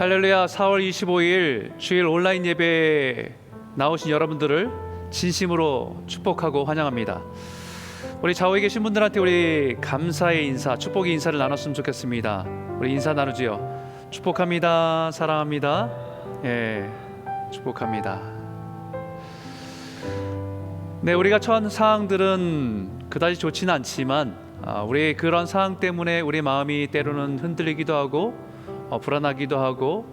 할렐루야. 4월 25일 주일 온라인 예배에 나오신 여러분들을 진심으로 축복하고 환영합니다. 우리 좌우에 계신 분들한테 우리 감사의 인사, 축복의 인사를 나눴으면 좋겠습니다. 우리 인사 나누지요. 축복합니다. 사랑합니다. 예, 축복합니다. 네, 우리가 처한 상황들은 그다지 좋지는 않지만 우리 그런 상황 때문에 우리 마음이 때로는 흔들리기도 하고 불안하기도 하고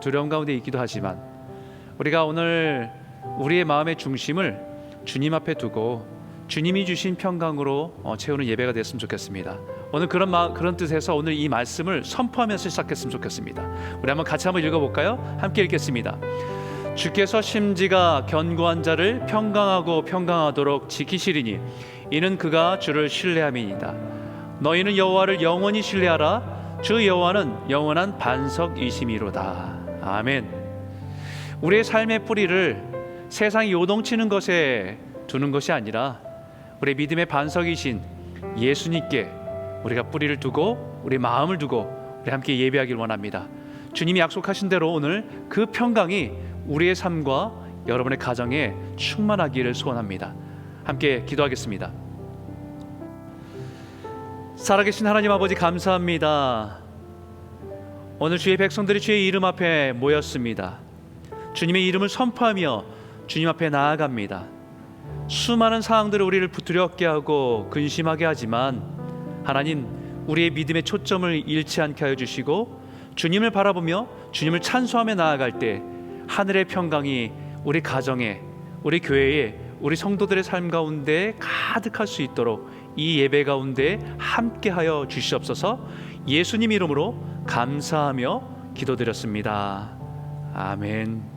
두려움 가운데 있기도 하지만 우리가 오늘 우리의 마음의 중심을 주님 앞에 두고 주님이 주신 평강으로 채우는 예배가 됐으면 좋겠습니다. 오늘 그런 뜻에서 오늘 이 말씀을 선포하면서 시작했으면 좋겠습니다. 우리 같이 한번 읽어볼까요? 함께 읽겠습니다. 주께서 심지가 견고한 자를 평강하고 평강하도록 지키시리니 이는 그가 주를 신뢰함이니이다. 너희는 여호와를 영원히 신뢰하라. 주 여호와는 영원한 반석이심이로다. 아멘. 우리의 삶의 뿌리를 세상이 요동치는 것에 두는 것이 아니라 우리의 믿음의 반석이신 예수님께 우리가 뿌리를 두고 우리 마음을 두고 우리 함께 예배하길 원합니다. 주님이 약속하신 대로 오늘 그 평강이 우리의 삶과 여러분의 가정에 충만하기를 소원합니다. 함께 기도하겠습니다. 살아계신 하나님 아버지, 감사합니다. 오늘 주의 백성들이 주의 이름 앞에 모였습니다. 주님의 이름을 선포하며 주님 앞에 나아갑니다. 수많은 상황들이 우리를 두렵게 하고 근심하게 하지만 하나님, 우리의 믿음의 초점을 잃지 않게 하여 주시고 주님을 바라보며 주님을 찬송하며 나아갈 때 하늘의 평강이 우리 가정에, 우리 교회에, 우리 성도들의 삶 가운데 가득할 수 있도록 이 예배 가운데 함께하여 주시옵소서. 예수님 이름으로 감사하며 기도드렸습니다. 아멘.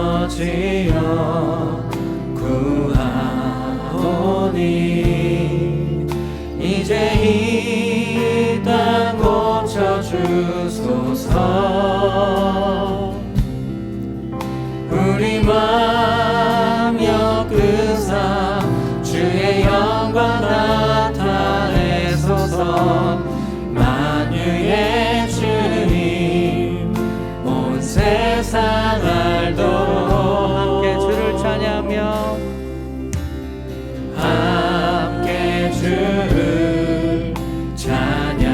아버지여 구하오니 이제 이 땅 고쳐주소서. 우리 맘 엮으사 주의 영광 나타내소서. 만유의 주님 온 세상 알도록 함께 주를 찬양하며 함께 주를 찬양하며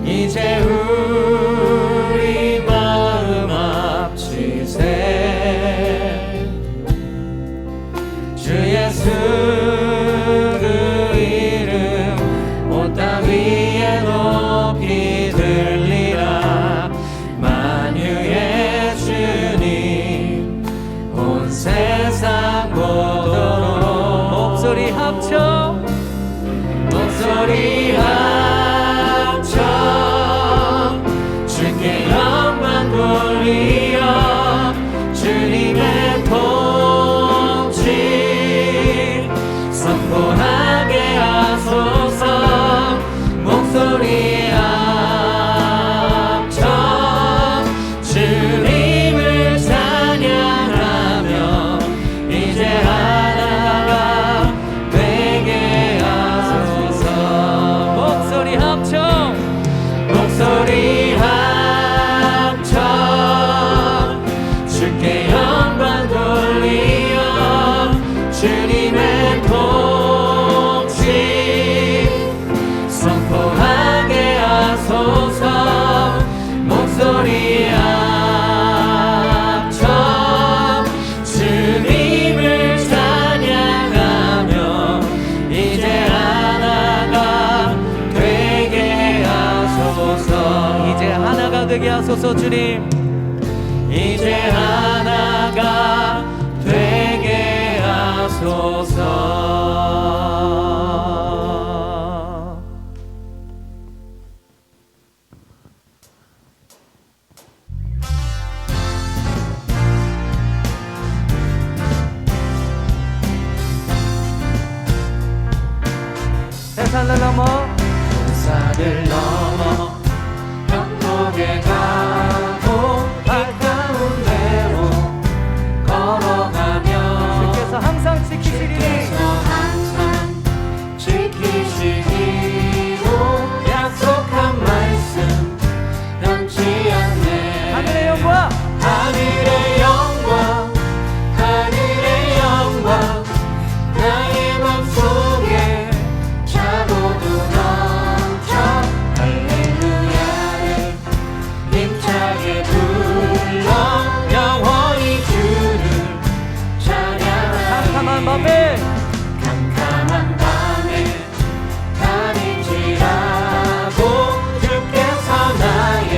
이제 우리 마음 합치세. 주 예수 그 이름 온 땅 위에 높이 들리라. 만유의 주님 온 세상 보도록 목소리 합쳐 주께 영광 돌리어 주님의 통치 선포하게 하소서. 목소리 합쳐 주님을 찬양하며 이제 하나가 되게 하소서. 목소리 합쳐 주께 영광 돌리어 주님의 통치 선포하게 하소서. 목소리 합쳐 주님을 찬양하며 이제 하나가 되게 하소서. 이제 하나가 되게 하소서. 주님 이제 하나가 되게 하소서. 산을 넘어 산을 넘어 영국에 가고 발 가운데로 걸어가며 주께서 항상 지키시기로 약속한 말씀 변치 않네. 하늘의 영광 하늘의 영광 하늘의 영광 나의 맘속에 차고도 넘쳐 할렐루야를 힘차게 불러 영원히 주를 찬양하리. 캄캄한 밤에 다니지라도 주께서 나의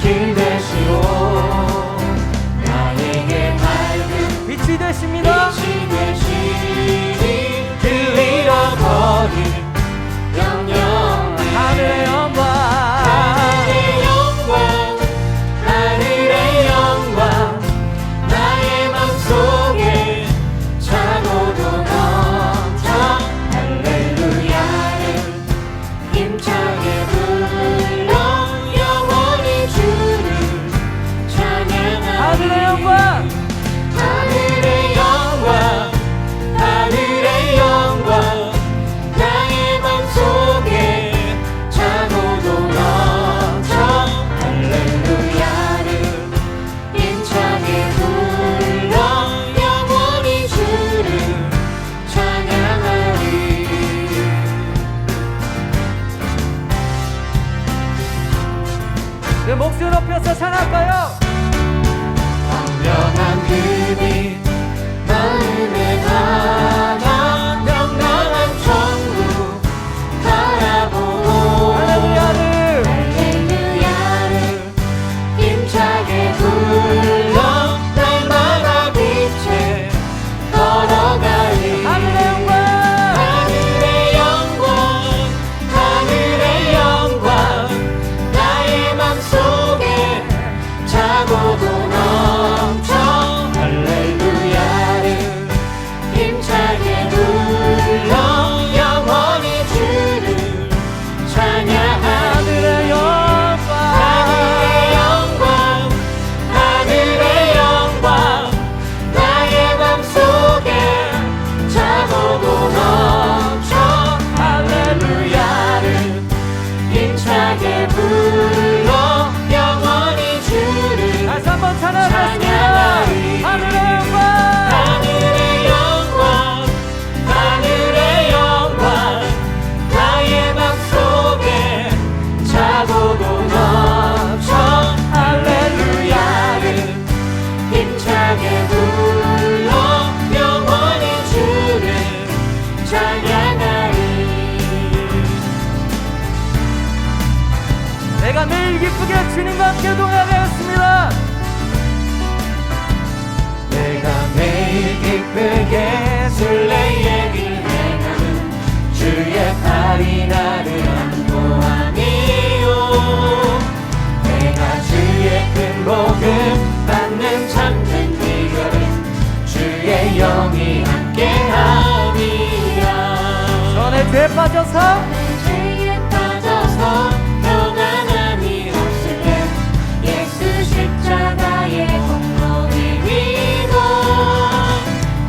길 되시오. 나에게 밝은 빛이 되십니다. 빛이 되시니 그 잃어버린 영영 하늘의 영광 하늘의 영광 하늘의 영광 나의 맘속에 차고도 넘쳐 할렐루야를 힘차게 불러 영원히 주를 찬양하리. 하늘의 영광 하늘의 영광 하늘의 영광 나의 맘속에 차고도 넘쳐 할렐루야를 힘차게 불러 영원히 주를 찬양하리. 내 목소리 높여서 찬양할까요? 광명한 그빛 마음에 담아 명랑한 천국 바라보고 할렐루야를 힘차게 불러 날마다 빛에 걸어가리. 하늘의 영광 하늘의 영광 하늘의 영광 나의 맘속에 차고도 넘쳐 할렐루야를 힘차게 불러 영원히 주를 찬양하리. 하늘의 영광 하늘의 영광 하늘의 영광 나의 맘속에 차고도 넘쳐 할렐루야를 힘차게 불러 영원히 주를 다시 한번 찬양하겠습니다. 하늘의 영광 하늘의 영광 하늘의 영광 나의 맘속에 차고도 넘쳐 할렐루야를 힘차게 불러 영원히 주를 찬양하리. 내가 매일 기쁘게 주님과 함께 동행하였습니다. 내가 매일 기쁘게 술래의 길 행하는 주의 팔이 나를 안보하니요. 내가 주의 큰 복음 받는 참된 비결은 주의 영이 함께함이라. 전에 죄에 빠져서 평안함이 없을 때 예수 십자가의 공로를 위로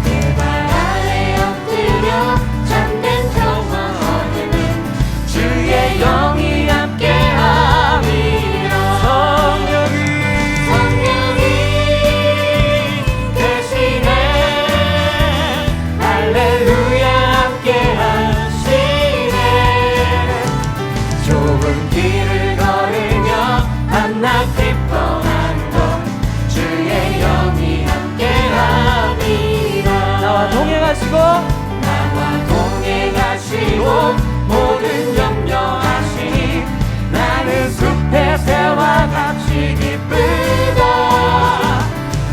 그 발 아래 엎드려 참된 평화 얻으면 주의 영이 함께함이라. 성령이 대신에 할렐루야 함께하시네. 좁은 길을 걸으며 한낱 기뻐하는 것 주의 영이 함께함이라. 나와 동행하시고 모든 염려하시니 나는 숲의 새와 같이 기쁘다.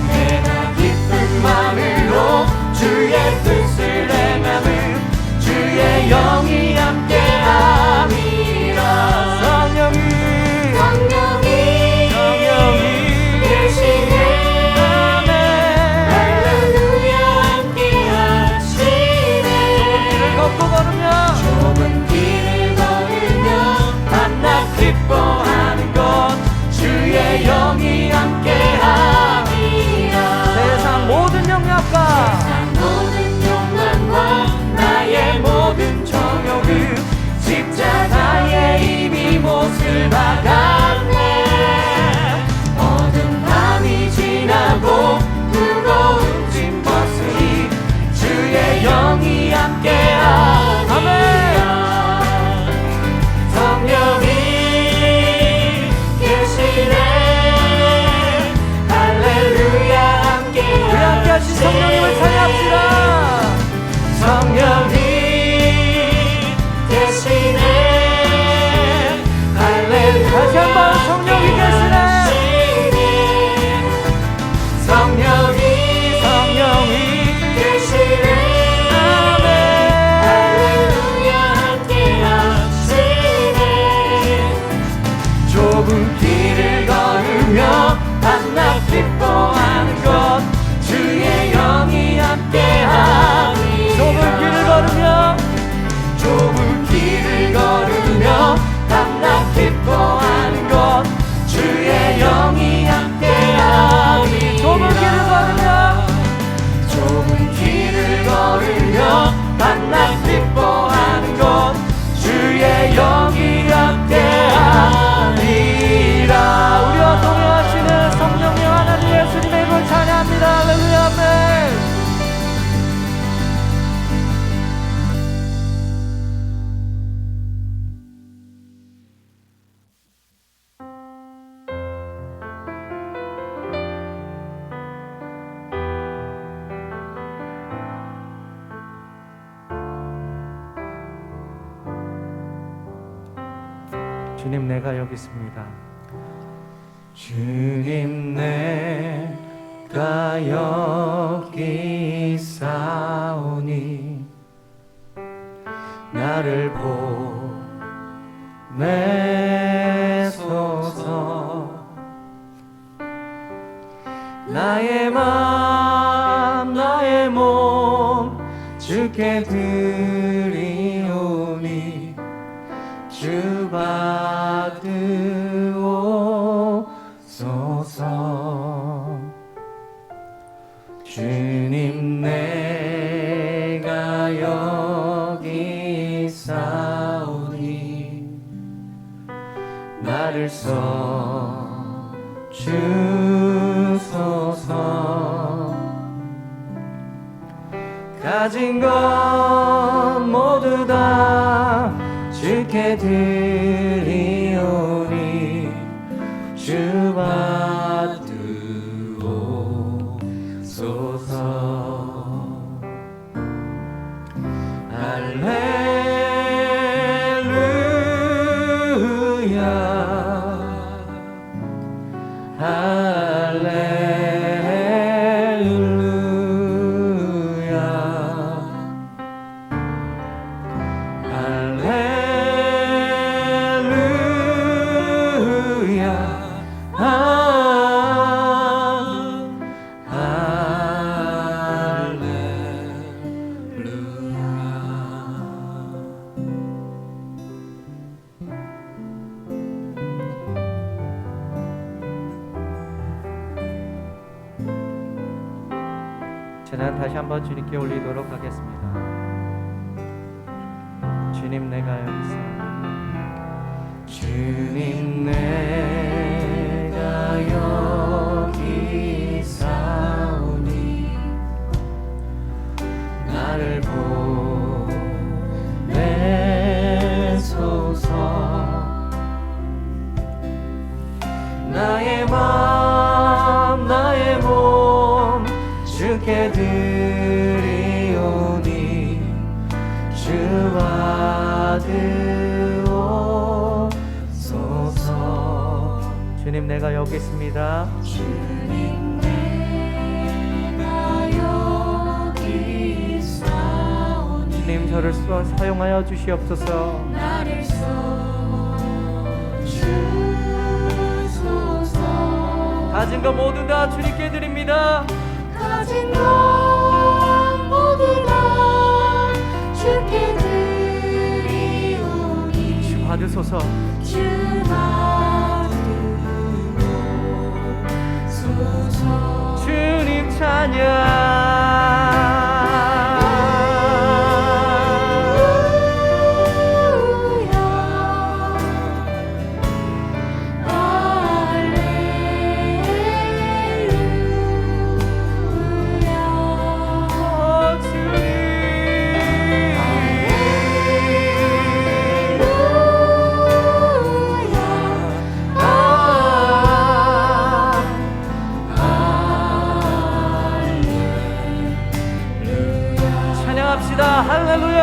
내가 기쁜 마음으로 주의 뜻을 행함을 주의 영이 함께함이라. 성령이 계시네. 할렐루야 함께하시네. 좁은 길을 걷고 걸으며 좁은 영이 함께하리라. 아멘. 성령이 계시네. 할렐루야. 함께하시네. 우리 함께하신 성령님을 찬양합시다. 성령이 계시네. 할렐루야. 다시 한번 성령이 계시네. 성령이 계시네. 아멘. 할렐루야. 함께하시네. 좁은 길을 걸으며 밤낮 기뻐하는 것 주의 영이 함께하니. 좁은 길을 걸으며 밤낮 기뻐하는 것 주의 영이 함께하니. 좁은 길을 걸으며 밤낮 기뻐하는 것 주의 영이 함께하니라. 우리와 동행하시는 성령님 하나님 예수님의 이름을 찬양합니다. 할렐루야. 아멘. 주님, 내가 여기 있습니다. 주님, 내가 여기 있사오니 나를 보내소서. 나의 맘 나의 몸 주께 드리오니 주 받으옵소서. 주님, 내가 여기 있사오니 나를 써 주소서. 가진 것 모두 다 주께 드리오니 주 받으옵소서. 할렐루야. 할렐루야. 저는 다시 한번 주님께 올리도록 하겠습니다. 주님, 내가 여기 있어. 주님, 내가 여기 있사오니 나를 보내소서. 나의 맘 나의 몸 주께 드리오니 주 받으옵소서. 주님, 내가 여기 있습니다. 주님, 내가 여기 있사오니 주님, 저를 사용하여 주시옵소서. 나를 써주소서. 가진 것 모두 다 주님께 드립니다. 가진 것 모두 다 주께 드리오니 주 받으소서. 주 받으소서. 주님 찬양. 주님 찬양합니다. 할렐루야.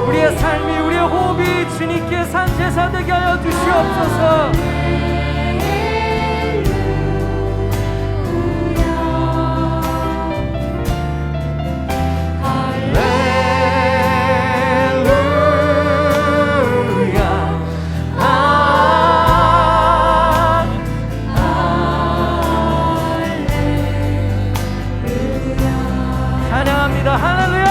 우리의 삶이 우리의 호흡이 주님께 산 제사 되게 하여 주시옵소서. 찬양합니다. 할렐루야.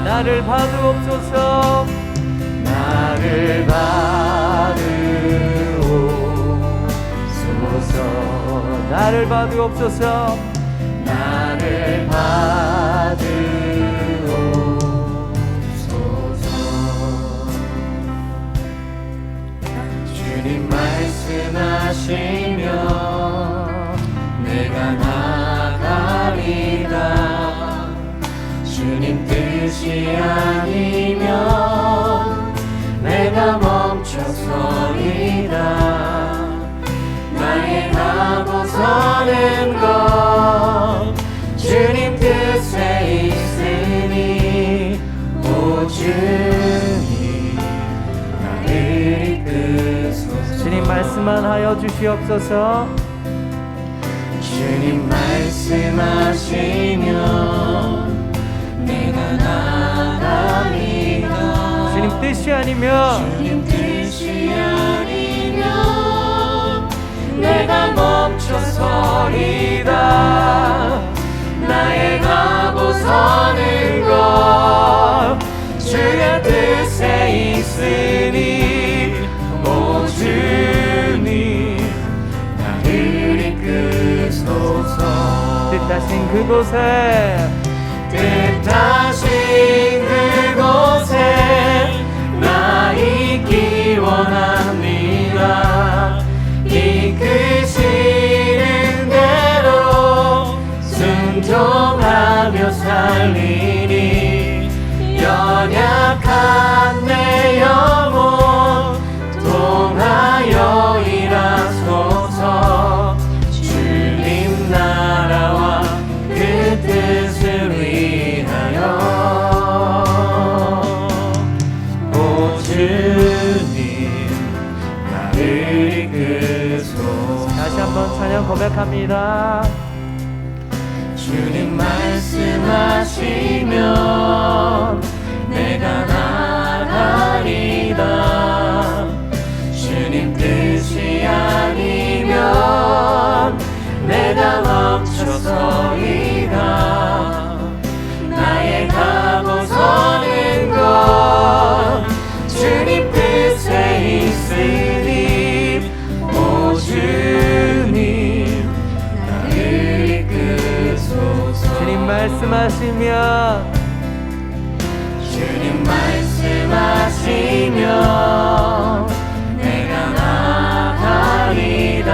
나를 받으옵소서. 나를 받으옵소서. 나를 받으옵소서. 나를 받으옵소서. 주님 말씀하시며 내가 나가리라. 주님 뜻이 아니면 내가 멈춰서리라. 나의 가고 서는 것 주님 뜻에 있으니 오 주님 나를 이끄소서. 주님 말씀만 하여 주시옵소서. 주님 말씀하시면 내가 나가리라. 주님 뜻이 아니면 내가 멈춰서리라. 나의 가고 서는 것 주의 뜻에 있으니 오 주님 나를 이끄소서. 뜻하신 그곳에 나 있기 원합니다. 이끄시는 대로 순종하며 살리니 연약한 내 영혼 통하여 일하소서. 주님 나라와 그 뜻을 오 주님 나를 이끄소서. 다시 한번 찬양 고백합니다. 주님 말씀하시면 내가 나가리라. 주님 뜻이 아니면 내가 멈춰서리라. 나의 가고 서는 것 주님 뜻에 있으니 오 주님 나를 이끄소서. 주님 말씀하시면 내가 나가리라.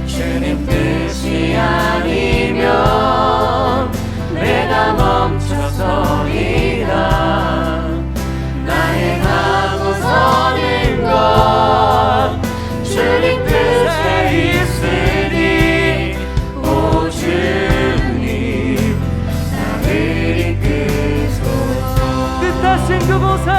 주님 뜻이 아니면 내가 멈춰서리라. 나의 가고 서는 것 주님 뜻에 있으니 오 주님 나를 이끄소서. 뜻하신 그곳에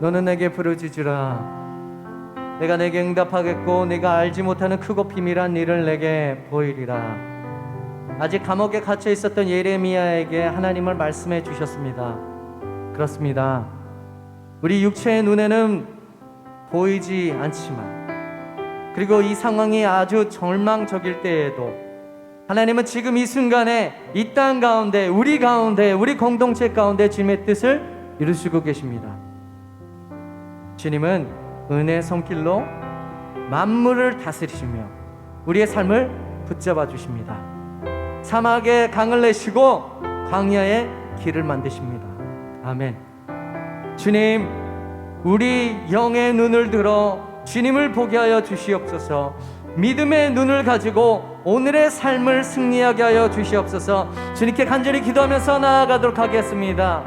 너는 내게 부르짖으라. 내가 내게 응답하겠고 네가 알지 못하는 크고 비밀한 일을 내게 보이리라. 아직 감옥에 갇혀 있었던 예레미야에게 하나님을 말씀해 주셨습니다. 그렇습니다. 우리 육체의 눈에는 보이지 않지만, 그리고 이 상황이 아주 절망적일 때에도 하나님은 지금 이 순간에 이 땅 가운데, 우리 가운데, 우리 공동체 가운데 주님의 뜻을 이루시고 계십니다. 주님은 은혜의 손길로 만물을 다스리시며 우리의 삶을 붙잡아 주십니다. 사막에 강을 내시고 광야에 길을 만드십니다. 아멘. 주님, 우리 영의 눈을 들어 주님을 보게 하여 주시옵소서. 믿음의 눈을 가지고 오늘의 삶을 승리하게 하여 주시옵소서. 주님께 간절히 기도하면서 나아가도록 하겠습니다.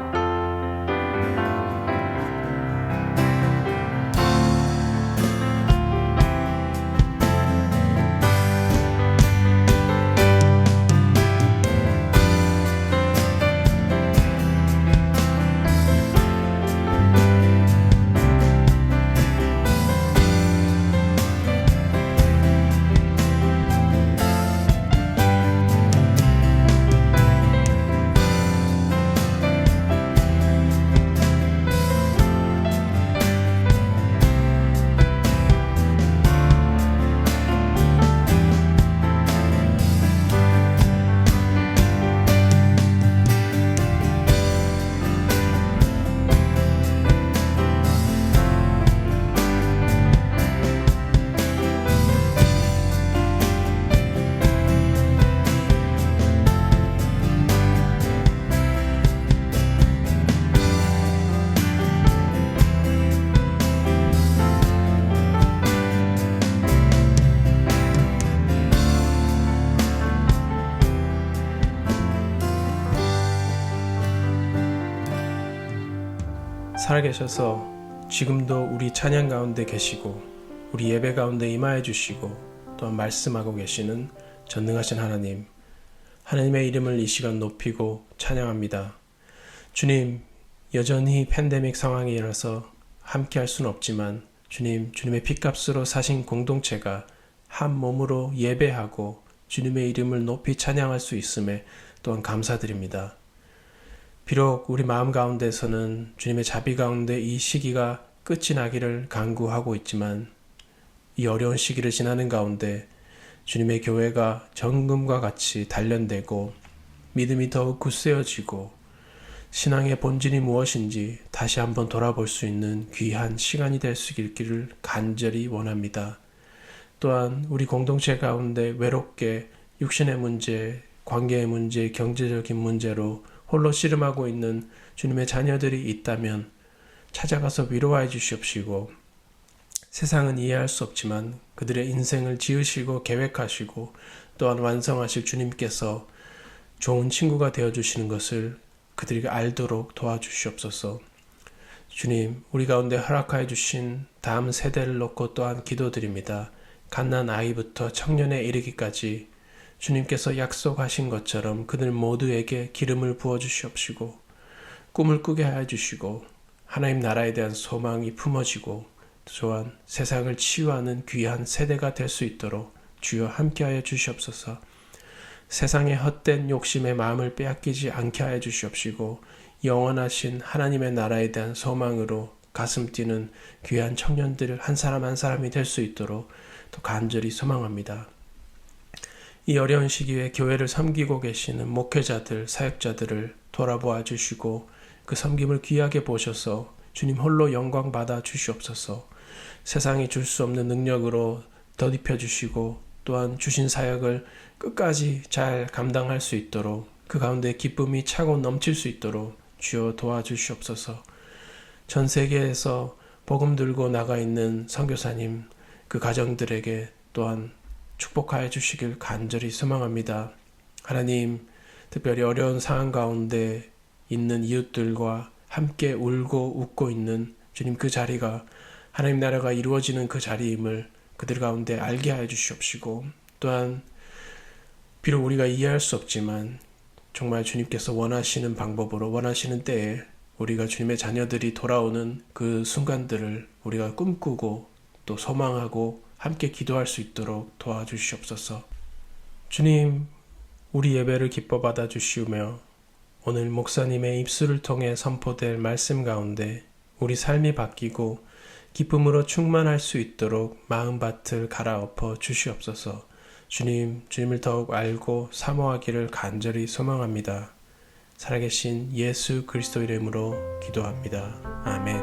살아계셔서 지금도 우리 찬양 가운데 계시고 우리 예배 가운데 임하여 주시고 또한 말씀하고 계시는 전능하신 하나님, 하나님의 이름을 이 시간 높이고 찬양합니다. 주님, 여전히 팬데믹 상황이라서 함께 할 수는 없지만 주님, 주님의 핏값으로 사신 공동체가 한 몸으로 예배하고 주님의 이름을 높이 찬양할 수 있음에 또한 감사드립니다. 비록 우리 마음 가운데서는 주님의 자비 가운데 이 시기가 끝이 나기를 간구하고 있지만 이 어려운 시기를 지나는 가운데 주님의 교회가 정금과 같이 단련되고 믿음이 더욱 굳세어지고 신앙의 본질이 무엇인지 다시 한번 돌아볼 수 있는 귀한 시간이 될 수 있기를 간절히 원합니다. 또한 우리 공동체 가운데 외롭게 육신의 문제, 관계의 문제, 경제적인 문제로 홀로 씨름하고 있는 주님의 자녀들이 있다면 찾아가서 위로하여 주시옵시고, 세상은 이해할 수 없지만 그들의 인생을 지으시고 계획하시고 또한 완성하실 주님께서 좋은 친구가 되어주시는 것을 그들에게 알도록 도와주시옵소서. 주님, 우리 가운데 허락하여 주신 다음 세대를 놓고 또한 기도드립니다. 갓난 아이부터 청년에 이르기까지 주님께서 약속하신 것처럼 그들 모두에게 기름을 부어주시옵시고 꿈을 꾸게 하여 주시고 하나님 나라에 대한 소망이 품어지고 또한 세상을 치유하는 귀한 세대가 될 수 있도록 주여 함께하여 주시옵소서. 세상의 헛된 욕심의 마음을 빼앗기지 않게 하여 주시옵시고 영원하신 하나님의 나라에 대한 소망으로 가슴 뛰는 귀한 청년들 한 사람 한 사람이 될 수 있도록 또 간절히 소망합니다. 이 어려운 시기에 교회를 섬기고 계시는 목회자들, 사역자들을 돌아보아 주시고 그 섬김을 귀하게 보셔서 주님 홀로 영광 받아 주시옵소서. 세상이 줄 수 없는 능력으로 덧입혀 주시고 또한 주신 사역을 끝까지 잘 감당할 수 있도록 그 가운데 기쁨이 차고 넘칠 수 있도록 주여 도와주시옵소서. 전 세계에서 복음 들고 나가 있는 선교사님, 그 가정들에게 또한 축복하여 주시길 간절히 소망합니다. 하나님, 특별히 어려운 상황 가운데 있는 이웃들과 함께 울고 웃고 있는 주님 그 자리가 하나님 나라가 이루어지는 그 자리임을 그들 가운데 알게 하여 주시옵시고 또한 비록 우리가 이해할 수 없지만 정말 주님께서 원하시는 방법으로 원하시는 때에 우리가 주님의 자녀들이 돌아오는 그 순간들을 우리가 꿈꾸고 또 소망하고 함께 기도할 수 있도록 도와주시옵소서. 주님, 우리 예배를 기뻐 받아주시우며 오늘 목사님의 입술을 통해 선포될 말씀 가운데 우리 삶이 바뀌고 기쁨으로 충만할 수 있도록 마음밭을 갈아엎어 주시옵소서. 주님을 더욱 알고 사모하기를 간절히 소망합니다. 살아계신 예수 그리스도 이름으로 기도합니다. 아멘.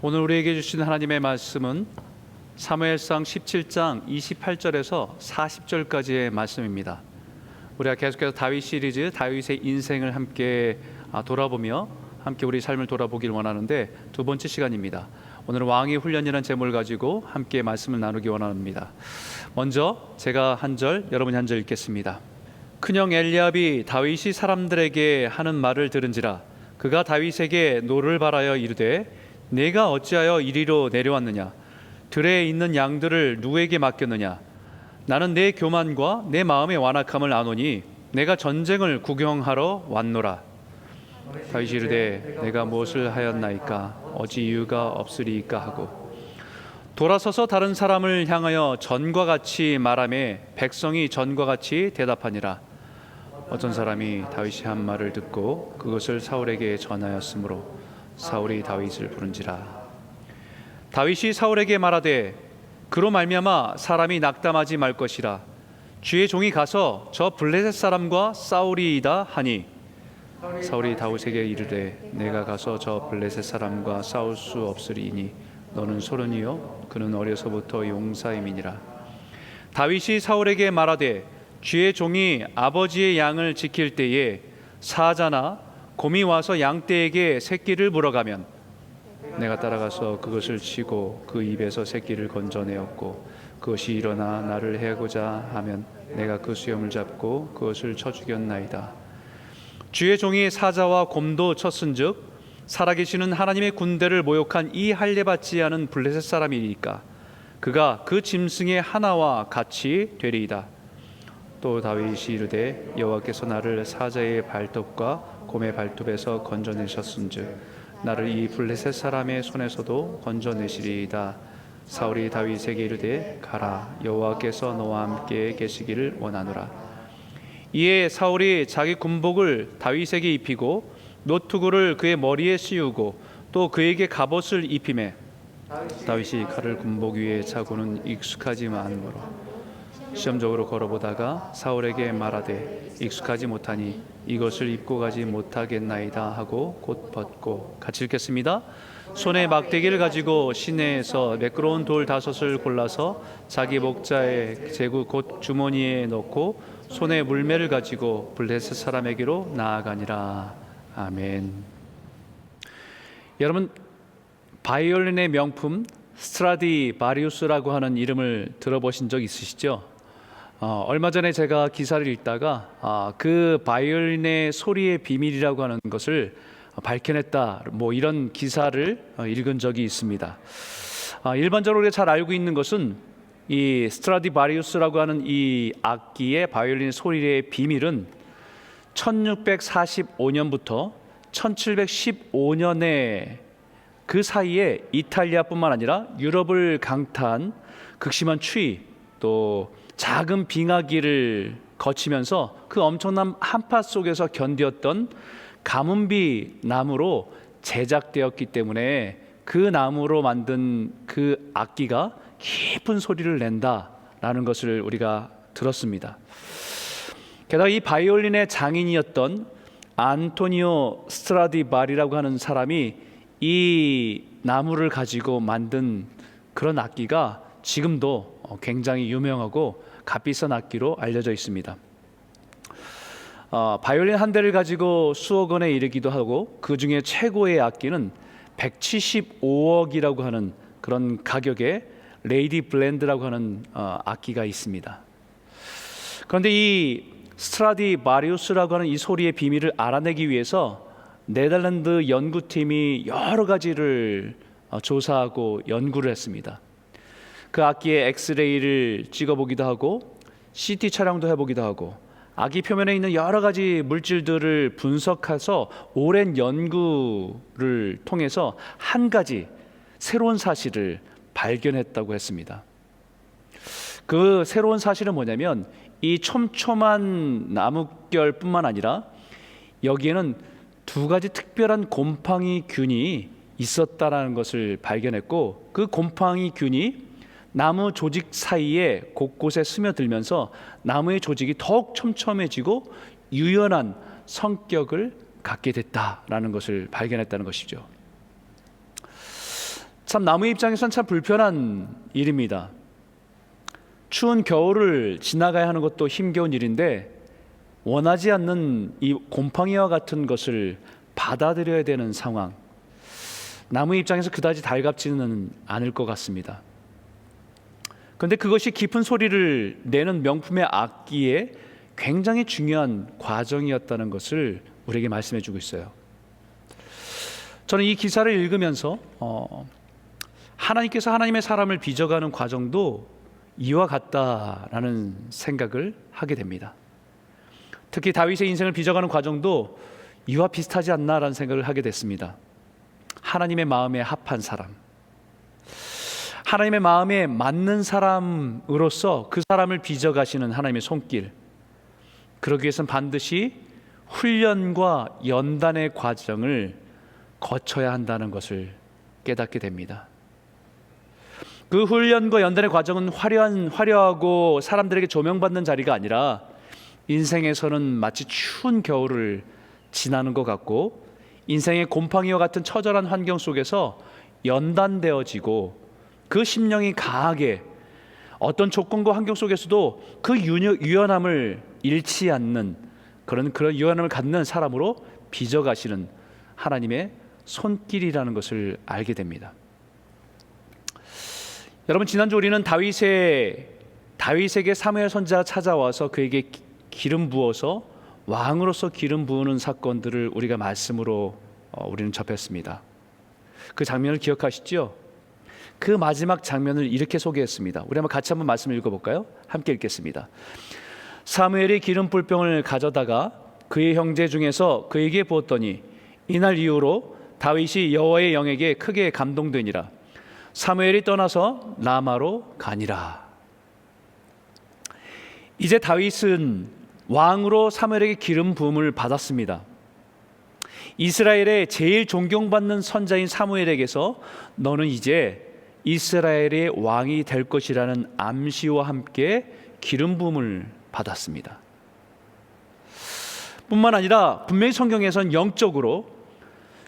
오늘 우리에게 주신 하나님의 말씀은 사무엘상 17장 28절에서 40절까지의 말씀입니다. 우리가 계속해서 다윗 시리즈, 다윗의 인생을 함께 돌아보며 함께 우리 삶을 돌아보길 원하는데 두 번째 시간입니다. 오늘은 왕의 훈련이라는 제목을 가지고 함께 말씀을 나누기 원합니다. 먼저 제가 한 절, 여러분이 한 절 읽겠습니다. 큰형 엘리압이 다윗이 사람들에게 하는 말을 들은지라 그가 다윗에게 노를 바라여 이르되 내가 어찌하여 이리로 내려왔느냐? 들에 있는 양들을 누구에게 맡겼느냐? 나는 내 교만과 내 마음의 완악함을 아노니 내가 전쟁을 구경하러 왔노라. 다윗이 이르되 내가 무엇을 하였나이까? 어찌 이유가 없으리이까 하고 돌아서서 다른 사람을 향하여 전과 같이 말하매 백성이 전과 같이 대답하니라. 어떤 사람이 다윗이 한 말을 듣고 그것을 사울에게 전하였으므로 사울이 다윗을 부른지라. 다윗이 사울에게 말하되 그로 말미암아 사람이 낙담하지 말 것이라. 주의 종이 가서 저 블레셋 사람과 싸우리이다 하니 사울이 다윗에게 이르되 내가 가서 저 블레셋 사람과 싸울 수 없으리이니 너는 소련이요 그는 어려서부터 용사임이니라. 다윗이 사울에게 말하되 주의 종이 아버지의 양을 지킬 때에 사자나 곰이 와서 양떼에게 새끼를 물어가면 내가 따라가서 그것을 치고 그 입에서 새끼를 건져내었고 그것이 일어나 나를 해고자 하면 내가 그 수염을 잡고 그것을 쳐 죽였나이다. 주의 종이 사자와 곰도 쳤은즉 살아계시는 하나님의 군대를 모욕한 이 할례받지 않은 블레셋 사람이니까 그가 그 짐승의 하나와 같이 되리이다. 또 다윗이 이르되 여호와께서 나를 사자의 발톱과 곰의 발톱에서 건져내셨은즉 나를 이 블레셋 사람의 손에서도 건져내시리이다. 사울이 다윗에게 이르되 가라 여호와께서 너와 함께 계시기를 원하노라. 이에 사울이 자기 군복을 다윗에게 입히고 노투구를 그의 머리에 씌우고 또 그에게 갑옷을 입히매 다윗이 칼을 군복 위에 차고는 익숙하지 않으므로 시험적으로 걸어보다가 사울에게 말하되 익숙하지 못하니 이것을 입고 가지 못하겠나이다 하고 곧 벗고. 같이 읽겠습니다. 손에 막대기를 가지고 시내에서 매끄러운 돌 5을 골라서 자기 목자의 제구 곧 주머니에 넣고 손에 물매를 가지고 블레셋 사람에게로 나아가니라. 아멘. 여러분, 바이올린의 명품 스트라디바리우스라고 하는 이름을 들어보신 적 있으시죠? 얼마 전에 제가 기사를 읽다가 그 바이올린의 소리의 비밀이라고 하는 것을 밝혀냈다, 뭐 이런 기사를 읽은 적이 있습니다. 일반적으로 우리가 잘 알고 있는 것은 이 스트라디바리우스라고 하는 이 악기의 바이올린 소리의 비밀은 1645년부터 1715년에 그 사이에 이탈리아뿐만 아니라 유럽을 강타한 극심한 추위 또 작은 빙하기를 거치면서 그 엄청난 한파 속에서 견뎠던 가문비 나무로 제작되었기 때문에 그 나무로 만든 그 악기가 깊은 소리를 낸다라는 것을 우리가 들었습니다. 게다가 이 바이올린의 장인이었던 안토니오 스트라디바리라고 하는 사람이 이 나무를 가지고 만든 그런 악기가 지금도 굉장히 유명하고 값비싼 악기로 알려져 있습니다. 바이올린 한 대를 가지고 수억 원에 이르기도 하고 그 중에 최고의 악기는 175억이라고 하는 그런 가격의 레이디 블렌드라고 하는 악기가 있습니다. 그런데 이 스트라디바리우스라고 하는 이 소리의 비밀을 알아내기 위해서 네덜란드 연구팀이 여러 가지를 조사하고 연구를 했습니다. 그 악기의 엑스레이를 찍어보기도 하고 CT 촬영도 해보기도 하고 아기 표면에 있는 여러 가지 물질들을 분석해서 오랜 연구를 통해서 한 가지 새로운 사실을 발견했다고 했습니다. 그 새로운 사실은 뭐냐면 이 촘촘한 나뭇결뿐만 아니라 여기에는 두 가지 특별한 곰팡이균이 있었다라는 것을 발견했고, 그 곰팡이균이 나무 조직 사이에 곳곳에 스며들면서 나무의 조직이 더욱 촘촘해지고 유연한 성격을 갖게 됐다라는 것을 발견했다는 것이죠. 참 나무의 입장에선 참 불편한 일입니다. 추운 겨울을 지나가야 하는 것도 힘겨운 일인데 원하지 않는 이 곰팡이와 같은 것을 받아들여야 되는 상황, 나무의 입장에서 그다지 달갑지는 않을 것 같습니다. 그런데 그것이 깊은 소리를 내는 명품의 악기에 굉장히 중요한 과정이었다는 것을 우리에게 말씀해 주고 있어요. 저는 이 기사를 읽으면서 하나님께서 하나님의 사람을 빚어가는 과정도 이와 같다라는 생각을 하게 됩니다. 특히 다윗의 인생을 빚어가는 과정도 이와 비슷하지 않나라는 생각을 하게 됐습니다. 하나님의 마음에 합한 사람, 하나님의 마음에 맞는 사람으로서 그 사람을 빚어가시는 하나님의 손길, 그러기 위해서는 반드시 훈련과 연단의 과정을 거쳐야 한다는 것을 깨닫게 됩니다. 그 훈련과 연단의 과정은 화려하고 사람들에게 조명받는 자리가 아니라 인생에서는 마치 추운 겨울을 지나는 것 같고 인생의 곰팡이와 같은 처절한 환경 속에서 연단되어지고 그 심령이 강하게 어떤 조건과 환경 속에서도 그 유연함을 잃지 않는 그런 유연함을 갖는 사람으로 빚어가시는 하나님의 손길이라는 것을 알게 됩니다. 여러분, 지난주 우리는 다윗에게 사무엘 선지자가 찾아와서 그에게 기름 부어서 왕으로서 기름 부으는 사건들을 우리가 말씀으로 우리는 접했습니다. 그 장면을 기억하시죠? 그 마지막 장면을 이렇게 소개했습니다. 우리 한번 같이 한번 말씀을 읽어볼까요? 함께 읽겠습니다. 사무엘이 기름 불병을 가져다가 그의 형제 중에서 그에게 부었더니 이날 이후로 다윗이 여호와의 영에게 크게 감동되니라. 사무엘이 떠나서 라마로 가니라. 이제 다윗은 왕으로 사무엘에게 기름 부음을 받았습니다. 이스라엘의 제일 존경받는 선자인 사무엘에게서 너는 이제 이스라엘의 왕이 될 것이라는 암시와 함께 기름 부음을 받았습니다. 뿐만 아니라 분명히 성경에서는 영적으로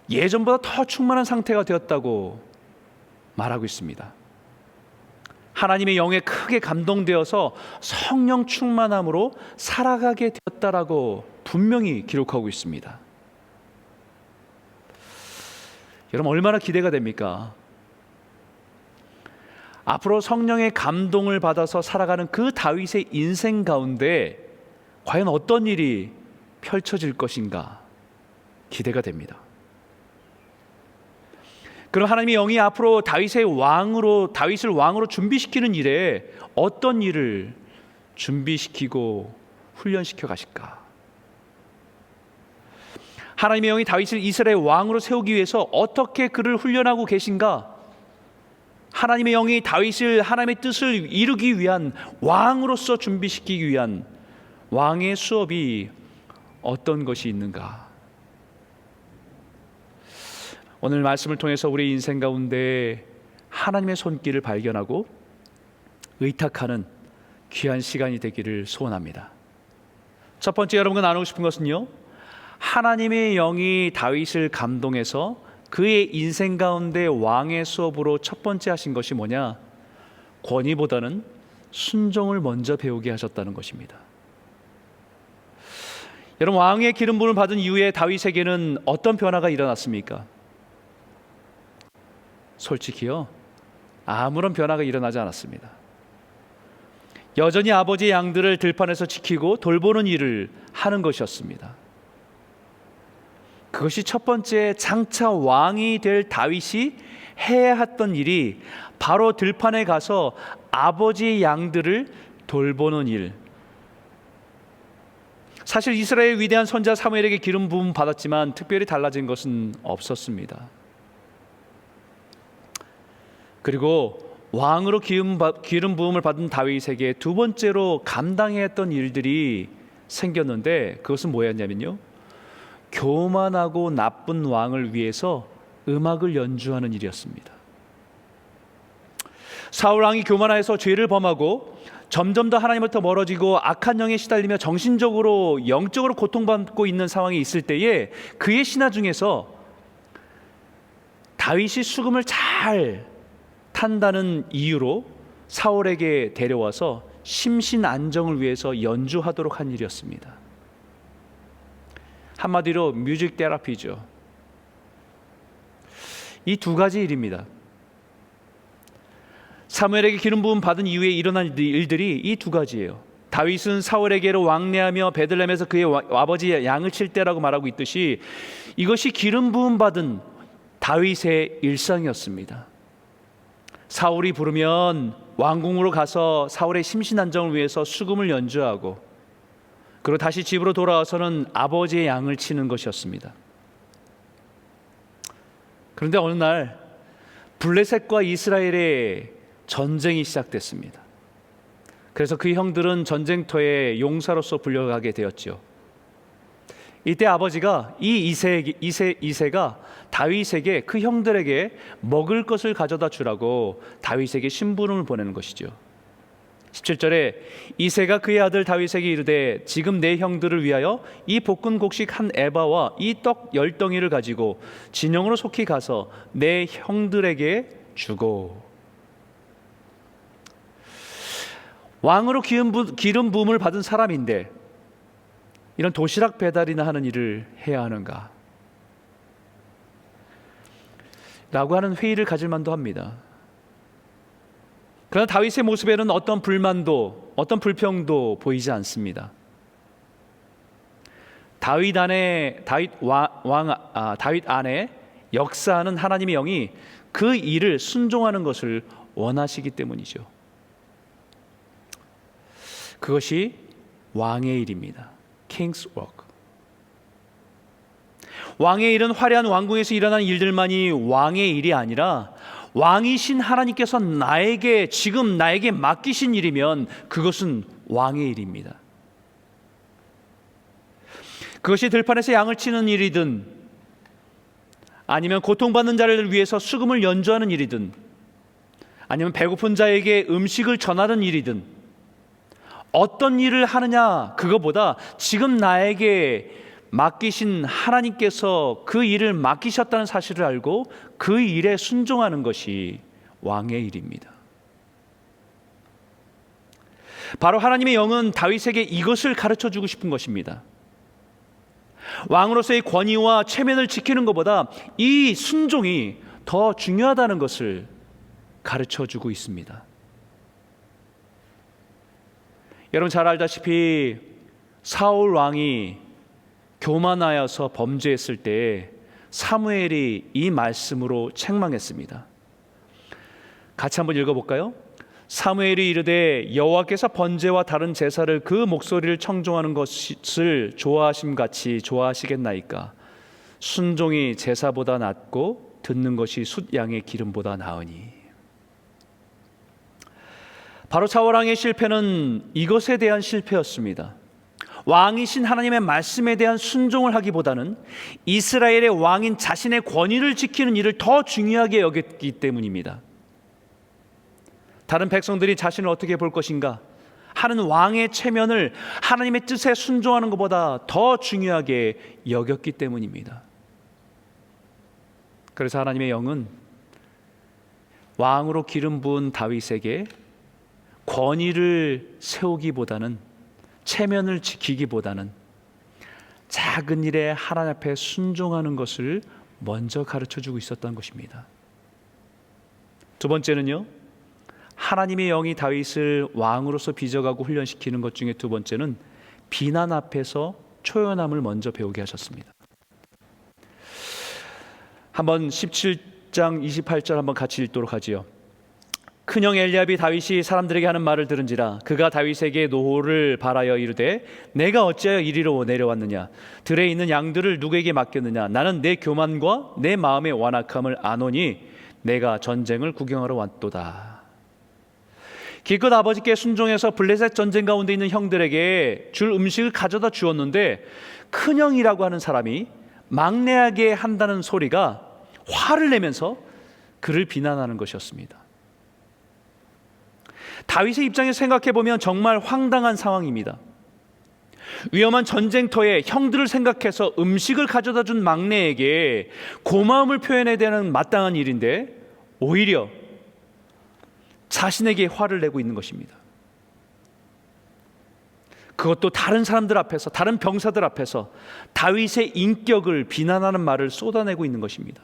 예전보다 더 충만한 상태가 되었다고 말하고 있습니다. 하나님의 영에 크게 감동되어서 성령 충만함으로 살아가게 되었다라고 분명히 기록하고 있습니다. 여러분, 얼마나 기대가 됩니까? 앞으로 성령의 감동을 받아서 살아가는 그 다윗의 인생 가운데 과연 어떤 일이 펼쳐질 것인가 기대가 됩니다. 그럼 하나님의 영이 앞으로 다윗을 왕으로 준비시키는 일에 어떤 일을 준비시키고 훈련시켜 가실까? 하나님의 영이 다윗을 이스라엘 왕으로 세우기 위해서 어떻게 그를 훈련하고 계신가? 하나님의 영이 다윗을 하나님의 뜻을 이루기 위한 왕으로서 준비시키기 위한 왕의 수업이 어떤 것이 있는가? 오늘 말씀을 통해서 우리 인생 가운데 하나님의 손길을 발견하고 의탁하는 귀한 시간이 되기를 소원합니다. 첫 번째 여러분과 나누고 싶은 것은요, 하나님의 영이 다윗을 감동해서 그의 인생 가운데 왕의 수업으로 첫 번째 하신 것이 뭐냐? 권위보다는 순종을 먼저 배우게 하셨다는 것입니다. 여러분, 왕의 기름 부음을 받은 이후에 다윗에게는 어떤 변화가 일어났습니까? 솔직히요, 아무런 변화가 일어나지 않았습니다. 여전히 아버지의 양들을 들판에서 지키고 돌보는 일을 하는 것이었습니다. 그것이 첫 번째 장차 왕이 될 다윗이 해야 했던 일이 바로 들판에 가서 아버지의 양들을 돌보는 일. 사실 이스라엘 위대한 선자 사무엘에게 기름 부음 받았지만 특별히 달라진 것은 없었습니다. 그리고 왕으로 기름 부음을 받은 다윗에게 두 번째로 감당해야 했던 일들이 생겼는데 그것은 뭐였냐면요, 교만하고 나쁜 왕을 위해서 음악을 연주하는 일이었습니다. 사울 왕이 교만하여서 죄를 범하고 점점 더 하나님으로부터 멀어지고 악한 영에 시달리며 정신적으로 영적으로 고통받고 있는 상황에 있을 때에 그의 신하 중에서 다윗이 수금을 잘 탄다는 이유로 사울에게 데려와서 심신 안정을 위해서 연주하도록 한 일이었습니다. 한마디로 뮤직 테라피죠. 이 두 가지 일입니다. 사무엘에게 기름 부음 받은 이후에 일어난 일들이 이 두 가지예요. 다윗은 사울에게로 왕래하며 베들레헴에서 그의 아버지 양을 칠 때라고 말하고 있듯이 이것이 기름 부음 받은 다윗의 일상이었습니다. 사울이 부르면 왕궁으로 가서 사울의 심신 안정을 위해서 수금을 연주하고 그리고 다시 집으로 돌아와서는 아버지의 양을 치는 것이었습니다. 그런데 어느 날 블레셋과 이스라엘의 전쟁이 시작됐습니다. 그래서 그 형들은 전쟁터에 용사로서 불려가게 되었죠. 이때 아버지가 이새가 다윗에게 그 형들에게 먹을 것을 가져다 주라고 다윗에게 심부름을 보내는 것이죠. 17절에 이새가 그의 아들 다윗에게 이르되 지금 내 형들을 위하여 이 볶은 곡식 한 에바와 이 떡 10덩이를 가지고 진영으로 속히 가서 내 형들에게 주고. 왕으로 기름 부음을 받은 사람인데 이런 도시락 배달이나 하는 일을 해야 하는가 라고 하는 회의를 가질 만도 합니다. 그러나 다윗의 모습에는 어떤 불만도 어떤 불평도 보이지 않습니다. 다윗 안에 역사하는 하나님의 영이 그 일을 순종하는 것을 원하시기 때문이죠. 그것이 왕의 일입니다. King's work. 왕의 일은 화려한 왕궁에서 일어나는 일들만이 왕의 일이 아니라 왕이신 하나님께서 지금 나에게 맡기신 일이면 그것은 왕의 일입니다. 그것이 들판에서 양을 치는 일이든 아니면 고통받는 자를 위해서 수금을 연주하는 일이든 아니면 배고픈 자에게 음식을 전하는 일이든 어떤 일을 하느냐 그거보다 지금 나에게 맡기신 하나님께서 그 일을 맡기셨다는 사실을 알고 그 일에 순종하는 것이 왕의 일입니다. 바로 하나님의 영은 다윗에게 이것을 가르쳐주고 싶은 것입니다. 왕으로서의 권위와 체면을 지키는 것보다 이 순종이 더 중요하다는 것을 가르쳐주고 있습니다. 여러분 잘 알다시피 사울 왕이 교만하여서 범죄했을 때 사무엘이 이 말씀으로 책망했습니다. 같이 한번 읽어볼까요? 사무엘이 이르되 여호와께서 번제와 다른 제사를 그 목소리를 청종하는 것을 좋아하심같이 좋아하시겠나이까? 순종이 제사보다 낫고 듣는 것이 숫양의 기름보다 나으니. 바로 사울 왕의 실패는 이것에 대한 실패였습니다. 왕이신 하나님의 말씀에 대한 순종을 하기보다는 이스라엘의 왕인 자신의 권위를 지키는 일을 더 중요하게 여겼기 때문입니다. 다른 백성들이 자신을 어떻게 볼 것인가 하는 왕의 체면을 하나님의 뜻에 순종하는 것보다 더 중요하게 여겼기 때문입니다. 그래서 하나님의 영은 왕으로 기름 부은 다윗에게 권위를 세우기보다는 체면을 지키기보다는 작은 일에 하나님 앞에 순종하는 것을 먼저 가르쳐주고 있었던 것입니다. 두 번째는요, 하나님의 영이 다윗을 왕으로서 빚어가고 훈련시키는 것 중에 두 번째는 비난 앞에서 초연함을 먼저 배우게 하셨습니다. 한번 17장 28절 한번 같이 읽도록 하지요. 큰형 엘리압이 다윗이 사람들에게 하는 말을 들은지라 그가 다윗에게 노호를 바라여 이르되 내가 어찌하여 이리로 내려왔느냐 들에 있는 양들을 누구에게 맡겼느냐 나는 내 교만과 내 마음의 완악함을 아노니 내가 전쟁을 구경하러 왔도다. 기껏 아버지께 순종해서 블레셋 전쟁 가운데 있는 형들에게 줄 음식을 가져다 주었는데 큰형이라고 하는 사람이 막내에게 한다는 소리가 화를 내면서 그를 비난하는 것이었습니다. 다윗의 입장에서 생각해 보면 정말 황당한 상황입니다. 위험한 전쟁터에 형들을 생각해서 음식을 가져다 준 막내에게 고마움을 표현해야 되는 마땅한 일인데 오히려 자신에게 화를 내고 있는 것입니다. 그것도 다른 사람들 앞에서, 다른 병사들 앞에서 다윗의 인격을 비난하는 말을 쏟아내고 있는 것입니다.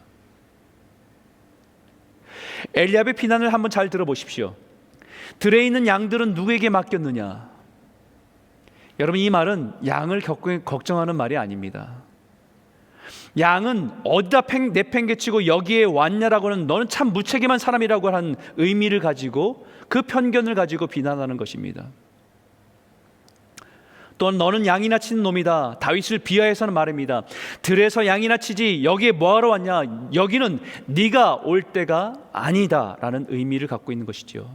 엘리압의 비난을 한번 잘 들어보십시오. 들에 있는 양들은 누구에게 맡겼느냐? 여러분, 이 말은 양을 걱정하는 말이 아닙니다. 양은 어디다 내팽개치고 여기에 왔냐라고는 너는 참 무책임한 사람이라고 하는 의미를 가지고 그 편견을 가지고 비난하는 것입니다. 또한 너는 양이나 치는 놈이다. 다윗을 비하해서는 말입니다. 들에서 양이나 치지 여기에 뭐하러 왔냐? 여기는 네가 올 때가 아니다 라는 의미를 갖고 있는 것이죠.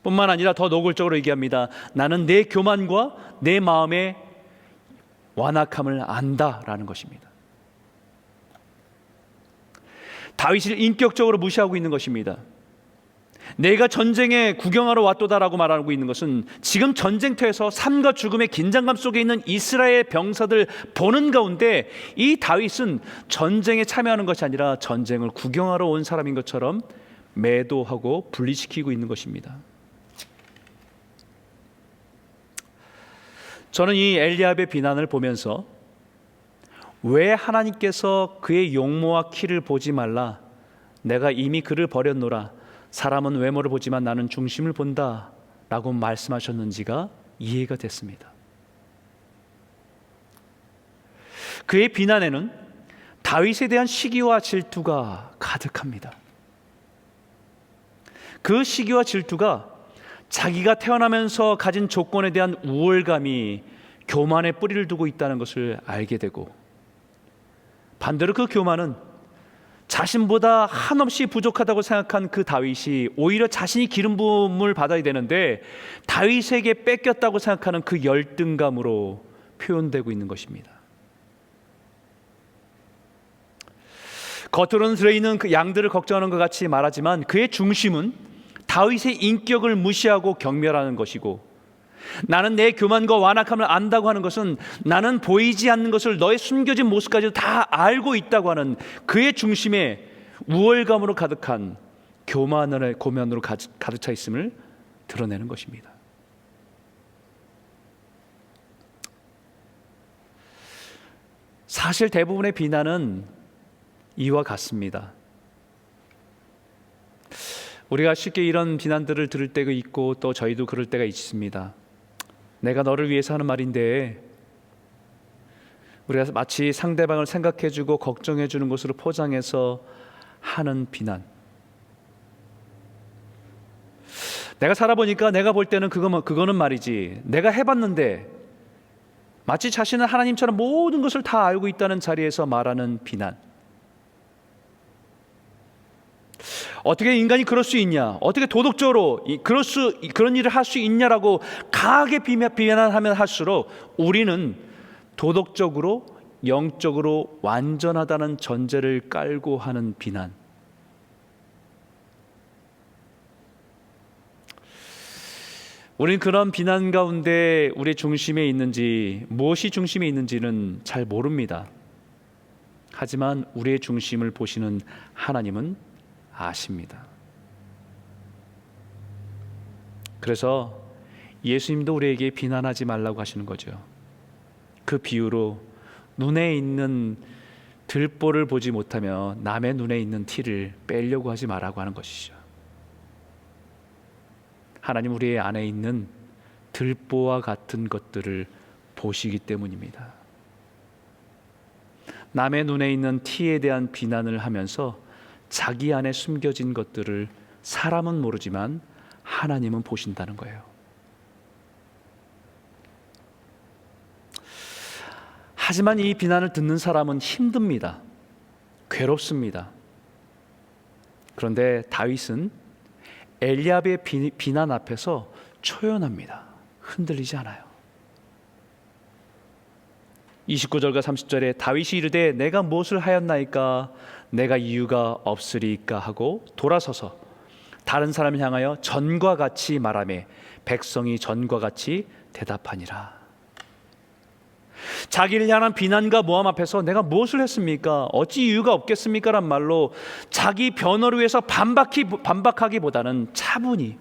뿐만 아니라 더 노골적으로 얘기합니다. 나는 내 교만과 내 마음의 완악함을 안다라는 것입니다. 다윗을 인격적으로 무시하고 있는 것입니다. 내가 전쟁에 구경하러 왔도다라고 말하고 있는 것은 지금 전쟁터에서 삶과 죽음의 긴장감 속에 있는 이스라엘 병사들 보는 가운데 이 다윗은 전쟁에 참여하는 것이 아니라 전쟁을 구경하러 온 사람인 것처럼 매도하고 분리시키고 있는 것입니다. 저는 이 엘리압의 비난을 보면서 왜 하나님께서 그의 용모와 키를 보지 말라, 내가 이미 그를 버렸노라, 사람은 외모를 보지만 나는 중심을 본다 라고 말씀하셨는지가 이해가 됐습니다. 그의 비난에는 다윗에 대한 시기와 질투가 가득합니다. 그 시기와 질투가 자기가 태어나면서 가진 조건에 대한 우월감이 교만에 뿌리를 두고 있다는 것을 알게 되고, 반대로 그 교만은 자신보다 한없이 부족하다고 생각한 그 다윗이 오히려 자신이 기름 부음을 받아야 되는데 다윗에게 뺏겼다고 생각하는 그 열등감으로 표현되고 있는 것입니다. 겉으로는 들어있는 그 양들을 걱정하는 것 같이 말하지만 그의 중심은 다윗의 인격을 무시하고 경멸하는 것이고, 나는 내 교만과 완악함을 안다고 하는 것은 나는 보이지 않는 것을 너의 숨겨진 모습까지도 다 알고 있다고 하는 그의 중심에 우월감으로 가득한 고만으로 가득 차 있음을 드러내는 것입니다. 사실 대부분의 비난은 이와 같습니다. 우리가 쉽게 이런 비난들을 들을 때가 있고 또 저희도 그럴 때가 있습니다. 내가 너를 위해서 하는 말인데, 우리가 마치 상대방을 생각해주고 걱정해주는 것으로 포장해서 하는 비난. 내가 살아보니까 내가 볼 때는 그거는 말이지, 내가 해봤는데, 마치 자신은 하나님처럼 모든 것을 다 알고 있다는 자리에서 말하는 비난. 어떻게 인간이 그럴 수 있냐, 어떻게 도덕적으로 그런 일을 할 수 있냐라고 강하게 비난하면 할수록 우리는 도덕적으로 영적으로 완전하다는 전제를 깔고 하는 비난. 우리는 그런 비난 가운데 우리의 중심에 있는지, 무엇이 중심에 있는지는 잘 모릅니다. 하지만 우리의 중심을 보시는 하나님은 아십니다. 그래서 예수님도 우리에게 비난하지 말라고 하시는 거죠. 그 비유로 눈에 있는 들보를 보지 못하며 남의 눈에 있는 티를 빼려고 하지 말라고 하는 것이죠. 하나님 우리의 안에 있는 들보와 같은 것들을 보시기 때문입니다. 남의 눈에 있는 티에 대한 비난을 하면서 자기 안에 숨겨진 것들을 사람은 모르지만 하나님은 보신다는 거예요. 하지만 이 비난을 듣는 사람은 힘듭니다. 괴롭습니다. 그런데 다윗은 엘리압의 비난 앞에서 초연합니다. 흔들리지 않아요. 29절과 30절에 다윗이 이르되 내가 무엇을 하였나이까 내가 이유가 없으리까 하고 돌아서서 다른 사람을 향하여 전과 같이 말하매 백성이 전과 같이 대답하니라. 자기를 향한 비난과 모함 앞에서 내가 무엇을 했습니까? 어찌 이유가 없겠습니까? 란 말로 자기 변호를 위해서 반박하기보다는 차분히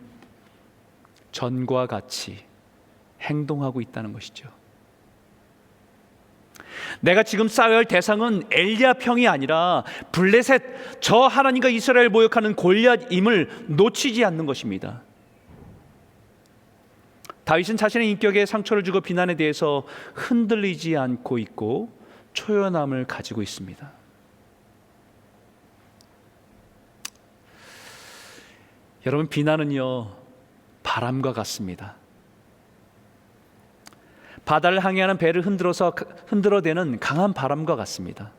전과 같이 행동하고 있다는 것이죠. 내가 지금 싸워야 할 대상은 엘리압 형이 아니라 블레셋, 저 하나님과 이스라엘 모욕하는 골리앗임을 놓치지 않는 것입니다. 다윗은 자신의 인격에 상처를 주고 비난에 대해서 흔들리지 않고 있고 초연함을 가지고 있습니다. 여러분, 비난은요 바람과 같습니다. 바다를 항해하는 배를 흔들어대는 강한 바람과 같습니다.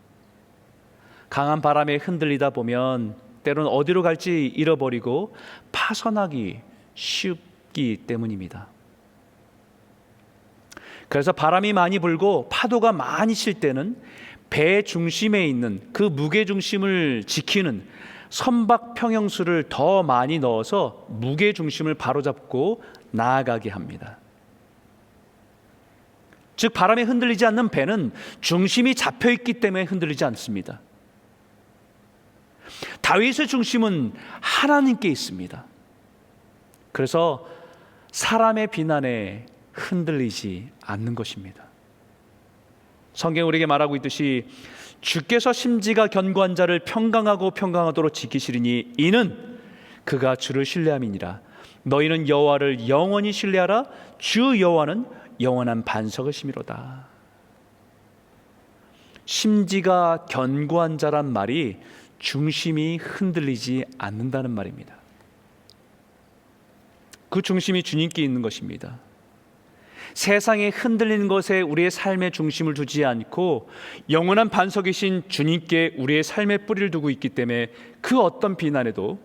강한 바람에 흔들리다 보면 때로는 어디로 갈지 잃어버리고 파손하기 쉽기 때문입니다. 그래서 바람이 많이 불고 파도가 많이 칠 때는 배 중심에 있는 그 무게 중심을 지키는 선박 평형수를 더 많이 넣어서 무게 중심을 바로잡고 나아가게 합니다. 즉 바람에 흔들리지 않는 배는 중심이 잡혀있기 때문에 흔들리지 않습니다. 다윗의 중심은 하나님께 있습니다. 그래서 사람의 비난에 흔들리지 않는 것입니다. 성경이 우리에게 말하고 있듯이 주께서 심지가 견고한 자를 평강하도록 지키시리니 이는 그가 주를 신뢰함이니라. 너희는 여호와를 영원히 신뢰하라. 주 여호와는 영원한 반석을 심이로다. 심지가 견고한 자란 말이 중심이 흔들리지 않는다는 말입니다. 그 중심이 주님께 있는 것입니다. 세상에 흔들리는 것에 우리의 삶의 중심을 두지 않고 영원한 반석이신 주님께 우리의 삶의 뿌리를 두고 있기 때문에 그 어떤 비난에도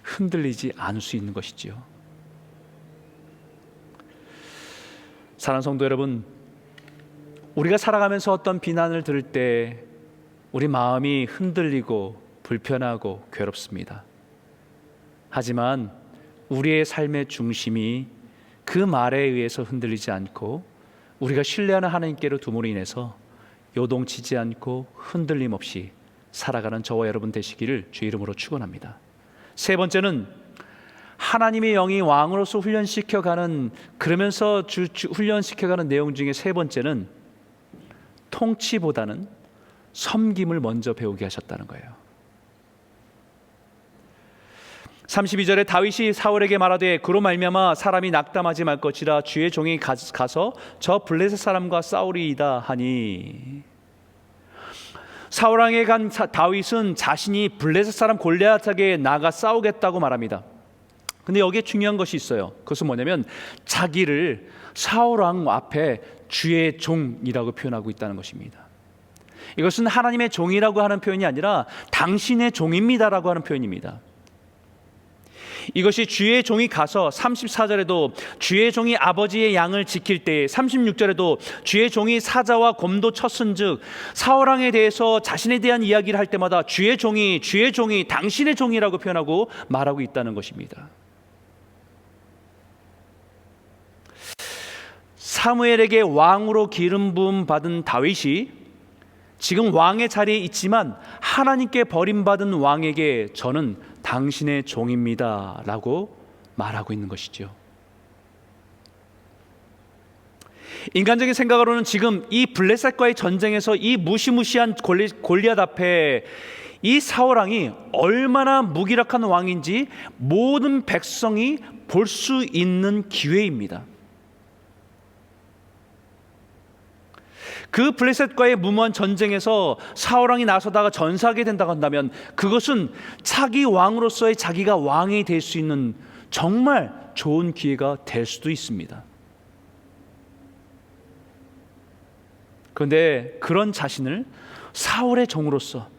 흔들리지 않을 수 있는 것이지요. 사랑하는 성도 여러분, 우리가 살아가면서 어떤 비난을 들을 때 우리 마음이 흔들리고 불편하고 괴롭습니다. 하지만 우리의 삶의 중심이 그 말에 의해서 흔들리지 않고 우리가 신뢰하는 하나님께로 둠으로 인해서 요동치지 않고 흔들림 없이 살아가는 저와 여러분 되시기를 주의 이름으로 축원합니다. 세 번째는 하나님의 영이 왕으로서 훈련시켜가는 훈련시켜가는 내용 중에 세 번째는 통치보다는 섬김을 먼저 배우게 하셨다는 거예요. 32절에 다윗이 사울에게 말하되 그로 말미암아 사람이 낙담하지 말 것이라 주의 종이 가서 저 블레셋 사람과 싸우리이다 하니, 사울왕에 간 다윗은 자신이 블레셋 사람 골리앗에게 나가 싸우겠다고 말합니다. 근데 여기에 중요한 것이 있어요. 그것은 뭐냐면 자기를 사울왕 앞에 주의 종이라고 표현하고 있다는 것입니다. 이것은 하나님의 종이라고 하는 표현이 아니라 당신의 종입니다라고 하는 표현입니다. 이것이 주의 종이 가서 34절에도 주의 종이 아버지의 양을 지킬 때, 36절에도 주의 종이 사자와 곰도 쳤은즉, 사울왕에 대해서 자신에 대한 이야기를 할 때마다 주의 종이 당신의 종이라고 표현하고 말하고 있다는 것입니다. 사무엘에게 왕으로 기름 부음 받은 다윗이 지금 왕의 자리에 있지만 하나님께 버림받은 왕에게 저는 당신의 종입니다 라고 말하고 있는 것이죠. 인간적인 생각으로는 지금 이 블레셋과의 전쟁에서 이 무시무시한 골리앗 앞에 이 사울왕이 얼마나 무기력한 왕인지 모든 백성이 볼 수 있는 기회입니다. 그 블레셋과의 무모한 전쟁에서 사울 왕이 나서다가 전사하게 된다고 한다면 그것은 차기 왕으로서의 자기가 왕이 될 수 있는 정말 좋은 기회가 될 수도 있습니다. 그런데 그런 자신을 사울의 종으로서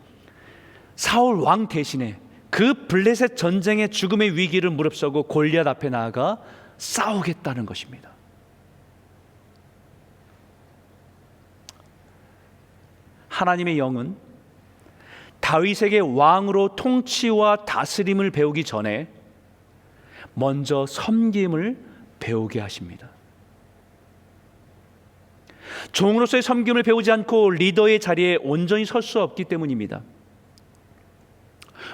사울 왕 대신에 그 블레셋 전쟁의 죽음의 위기를 무릅쓰고 골리앗 앞에 나아가 싸우겠다는 것입니다. 하나님의 영은 다윗에게 왕으로 통치와 다스림을 배우기 전에 먼저 섬김을 배우게 하십니다. 종으로서의 섬김을 배우지 않고 리더의 자리에 온전히 설 수 없기 때문입니다.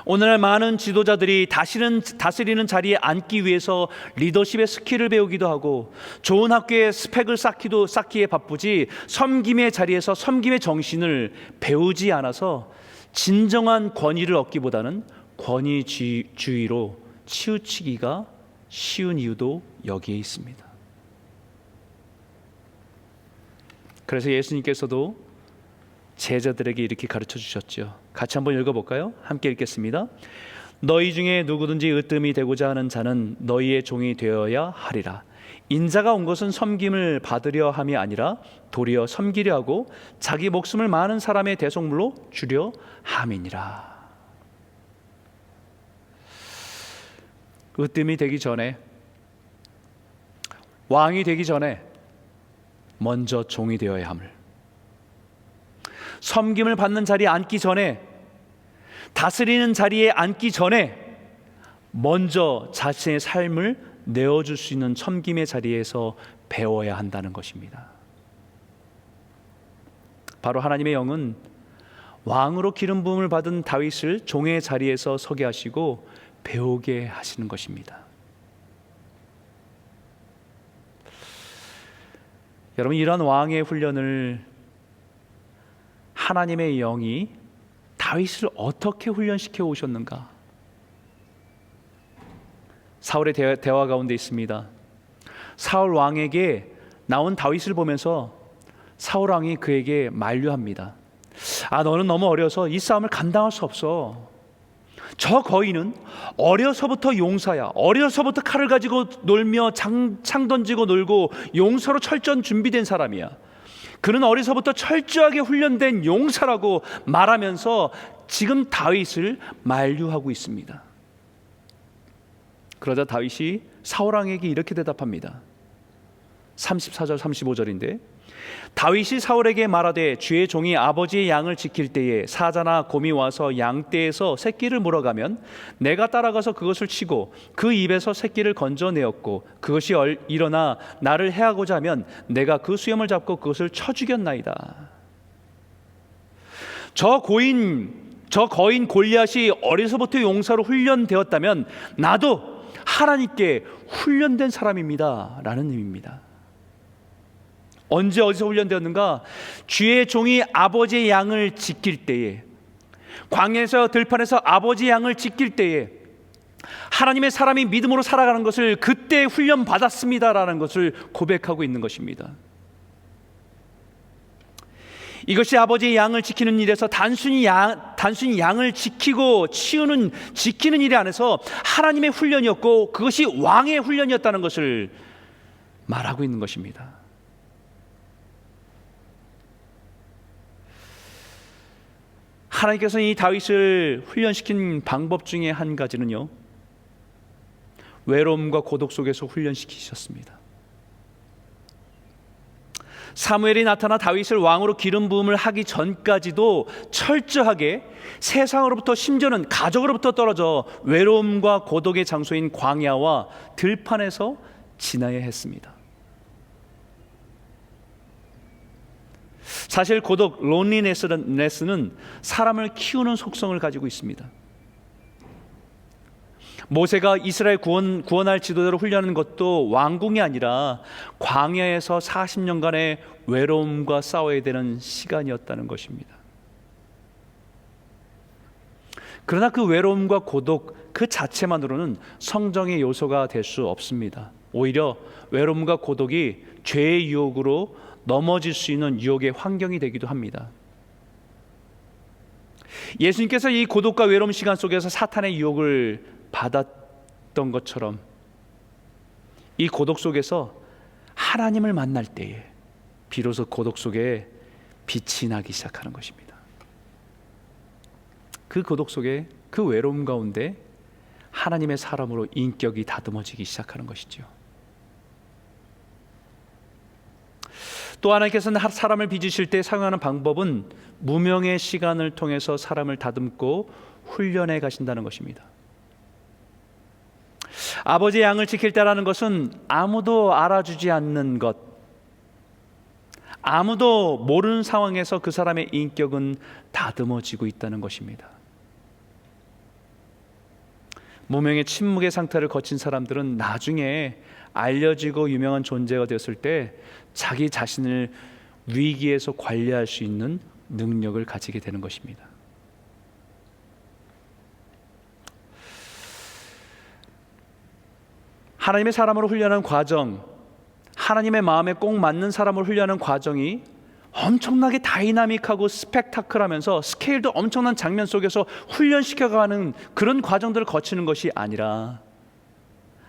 오늘날 많은 지도자들이 다스리는 자리에 앉기 위해서 리더십의 스킬을 배우기도 하고 좋은 학교의 스펙을 쌓기에 바쁘지 섬김의 자리에서 섬김의 정신을 배우지 않아서 진정한 권위를 얻기보다는 권위주의로 치우치기가 쉬운 이유도 여기에 있습니다. 그래서 예수님께서도 제자들에게 이렇게 가르쳐 주셨죠. 같이 한번 읽어볼까요? 함께 읽겠습니다. 너희 중에 누구든지 으뜸이 되고자 하는 자는 너희의 종이 되어야 하리라. 인자가 온 것은 섬김을 받으려 함이 아니라 도리어 섬기려 하고 자기 목숨을 많은 사람의 대속물로 주려 함이니라. 으뜸이 되기 전에, 왕이 되기 전에 먼저 종이 되어야 함을, 섬김을 받는 자리에 앉기 전에, 다스리는 자리에 앉기 전에 먼저 자신의 삶을 내어줄 수 있는 섬김의 자리에서 배워야 한다는 것입니다. 바로 하나님의 영은 왕으로 기름 부음을 받은 다윗을 종의 자리에서 서게 하시고 배우게 하시는 것입니다. 여러분, 이러한 왕의 훈련을 하나님의 영이 다윗을 어떻게 훈련시켜 오셨는가? 사울의 대화 가운데 있습니다. 사울 왕에게 나온 다윗을 보면서 사울 왕이 그에게 만류합니다. 너는 너무 어려서 이 싸움을 감당할 수 없어. 저 거인은 어려서부터 용사야. 어려서부터 칼을 가지고 놀며 창 던지고 놀고 용사로 철저한 준비된 사람이야. 그는 어려서부터 철저하게 훈련된 용사라고 말하면서 지금 다윗을 만류하고 있습니다. 그러자 다윗이 사울 왕에게 이렇게 대답합니다. 34절 35절인데 다윗이 사울에게 말하되 주의 종이 아버지의 양을 지킬 때에 사자나 곰이 와서 양떼에서 새끼를 물어가면 내가 따라가서 그것을 치고 그 입에서 새끼를 건져내었고 그것이 일어나 나를 해하고자 하면 내가 그 수염을 잡고 그것을 쳐 죽였나이다. 저 거인 골리앗이 어려서부터 용사로 훈련되었다면 나도 하나님께 훈련된 사람입니다 라는 의미입니다. 언제 어디서 훈련되었는가? 주의 종이 아버지의 양을 지킬 때에, 광야에서 들판에서 아버지의 양을 지킬 때에 하나님의 사람이 믿음으로 살아가는 것을 그때 훈련받았습니다라는 것을 고백하고 있는 것입니다. 이것이 아버지의 양을 지키는 일에서 단순히 양을 지키는 일이 안에서 하나님의 훈련이었고 그것이 왕의 훈련이었다는 것을 말하고 있는 것입니다. 하나님께서 이 다윗을 훈련시킨 방법 중에 한 가지는요, 외로움과 고독 속에서 훈련시키셨습니다. 사무엘이 나타나 다윗을 왕으로 기름 부음을 하기 전까지도 철저하게 세상으로부터, 심지어는 가족으로부터 떨어져 외로움과 고독의 장소인 광야와 들판에서 지나야 했습니다. 사실 고독, 론리네스는 사람을 키우는 속성을 가지고 있습니다. 모세가 이스라엘 구원할 지도자를 훈련하는 것도 왕궁이 아니라 광야에서 40년간의 외로움과 싸워야 되는 시간이었다는 것입니다. 그러나 그 외로움과 고독 그 자체만으로는 성정의 요소가 될 수 없습니다. 오히려 외로움과 고독이 죄의 유혹으로 넘어질 수 있는 유혹의 환경이 되기도 합니다. 예수님께서 이 고독과 외로움 시간 속에서 사탄의 유혹을 받았던 것처럼 이 고독 속에서 하나님을 만날 때에 비로소 고독 속에 빛이 나기 시작하는 것입니다. 그 고독 속에, 그 외로움 가운데 하나님의 사람으로 인격이 다듬어지기 시작하는 것이죠. 또 하나님께서는 사람을 빚으실 때 사용하는 방법은 무명의 시간을 통해서 사람을 다듬고 훈련해 가신다는 것입니다. 아버지의 양을 지킬 때라는 것은 아무도 알아주지 않는 것, 아무도 모르는 상황에서 그 사람의 인격은 다듬어지고 있다는 것입니다. 무명의 침묵의 상태를 거친 사람들은 나중에 알려지고 유명한 존재가 되었을 때 자기 자신을 위기에서 관리할 수 있는 능력을 가지게 되는 것입니다. 하나님의 사람으로 훈련하는 과정, 하나님의 마음에 꼭 맞는 사람을 훈련하는 과정이 엄청나게 다이나믹하고 스펙타클하면서 스케일도 엄청난 장면 속에서 훈련시켜가는 그런 과정들을 거치는 것이 아니라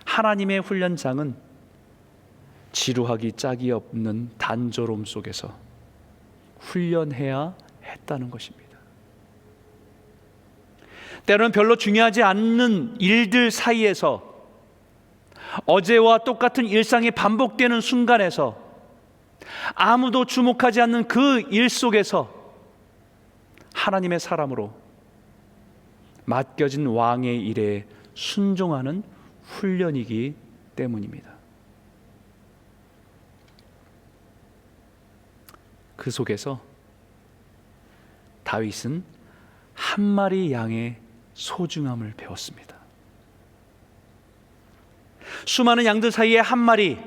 하나님의 훈련장은 지루하기 짝이 없는 단조로움 속에서 훈련해야 했다는 것입니다. 때로는 별로 중요하지 않는 일들 사이에서 어제와 똑같은 일상이 반복되는 순간에서 아무도 주목하지 않는 그 일 속에서 하나님의 사람으로 맡겨진 왕의 일에 순종하는 훈련이기 때문입니다. 그 속에서 다윗은 한 마리 양의 소중함을 배웠습니다. 수많은 양들 사이에 한 마리,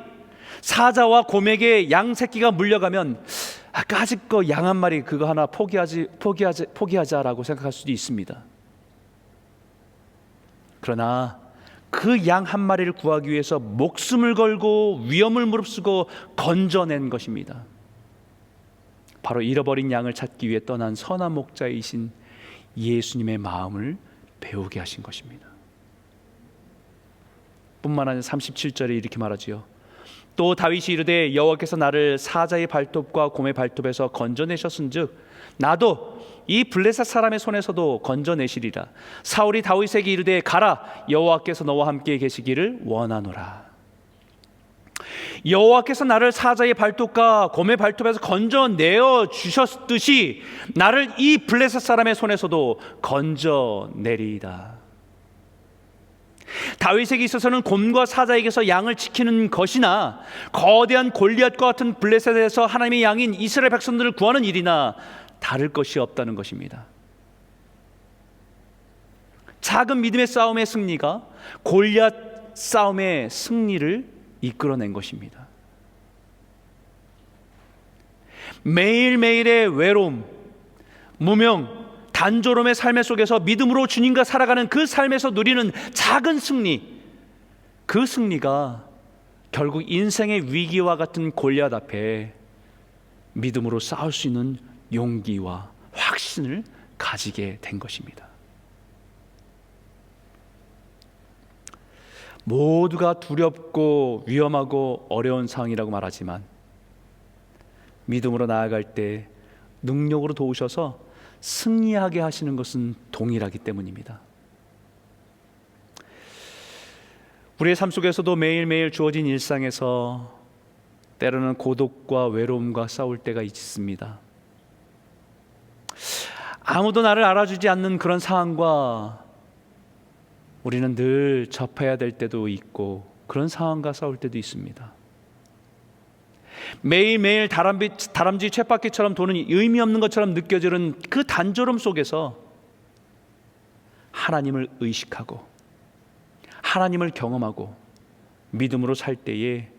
사자와 곰에게 양 새끼가 물려가면 아직 거 양 한 마리 그거 하나 포기하자라고 생각할 수도 있습니다. 그러나 그 양 한 마리를 구하기 위해서 목숨을 걸고 위험을 무릅쓰고 건져낸 것입니다. 바로 잃어버린 양을 찾기 위해 떠난 선한 목자이신 예수님의 마음을 배우게 하신 것입니다. 뿐만 아니라 37절에 이렇게 말하지요. 또 다윗이 이르되 여호와께서 나를 사자의 발톱과 곰의 발톱에서 건져내셨은즉 나도 이 블레셋 사람의 손에서도 건져내시리라. 사울이 다윗에게 이르되 가라, 여호와께서 너와 함께 계시기를 원하노라. 여호와께서 나를 사자의 발톱과 곰의 발톱에서 건져내어 주셨듯이 나를 이 블레셋 사람의 손에서도 건져내리이다. 다윗에게 있어서는 곰과 사자에게서 양을 지키는 것이나 거대한 골리앗과 같은 블레셋에서 하나님의 양인 이스라엘 백성들을 구하는 일이나 다를 것이 없다는 것입니다. 작은 믿음의 싸움의 승리가 골리앗 싸움의 승리를 이끌어낸 것입니다. 매일매일의 외로움, 무명, 단조로움의 삶의 속에서 믿음으로 주님과 살아가는 그 삶에서 누리는 작은 승리, 그 승리가 결국 인생의 위기와 같은 골리앗 앞에 믿음으로 싸울 수 있는 용기와 확신을 가지게 된 것입니다. 모두가 두렵고 위험하고 어려운 상황이라고 말하지만 믿음으로 나아갈 때 능력으로 도우셔서 승리하게 하시는 것은 동일하기 때문입니다. 우리의 삶 속에서도 매일매일 주어진 일상에서 때로는 고독과 외로움과 싸울 때가 있습니다. 아무도 나를 알아주지 않는 그런 상황과 우리는 늘 접해야 될 때도 있고 그런 상황과 싸울 때도 있습니다. 매일매일 다람쥐 쳇바퀴처럼 도는 의미 없는 것처럼 느껴지는 그 단조로움 속에서 하나님을 의식하고 하나님을 경험하고 믿음으로 살 때에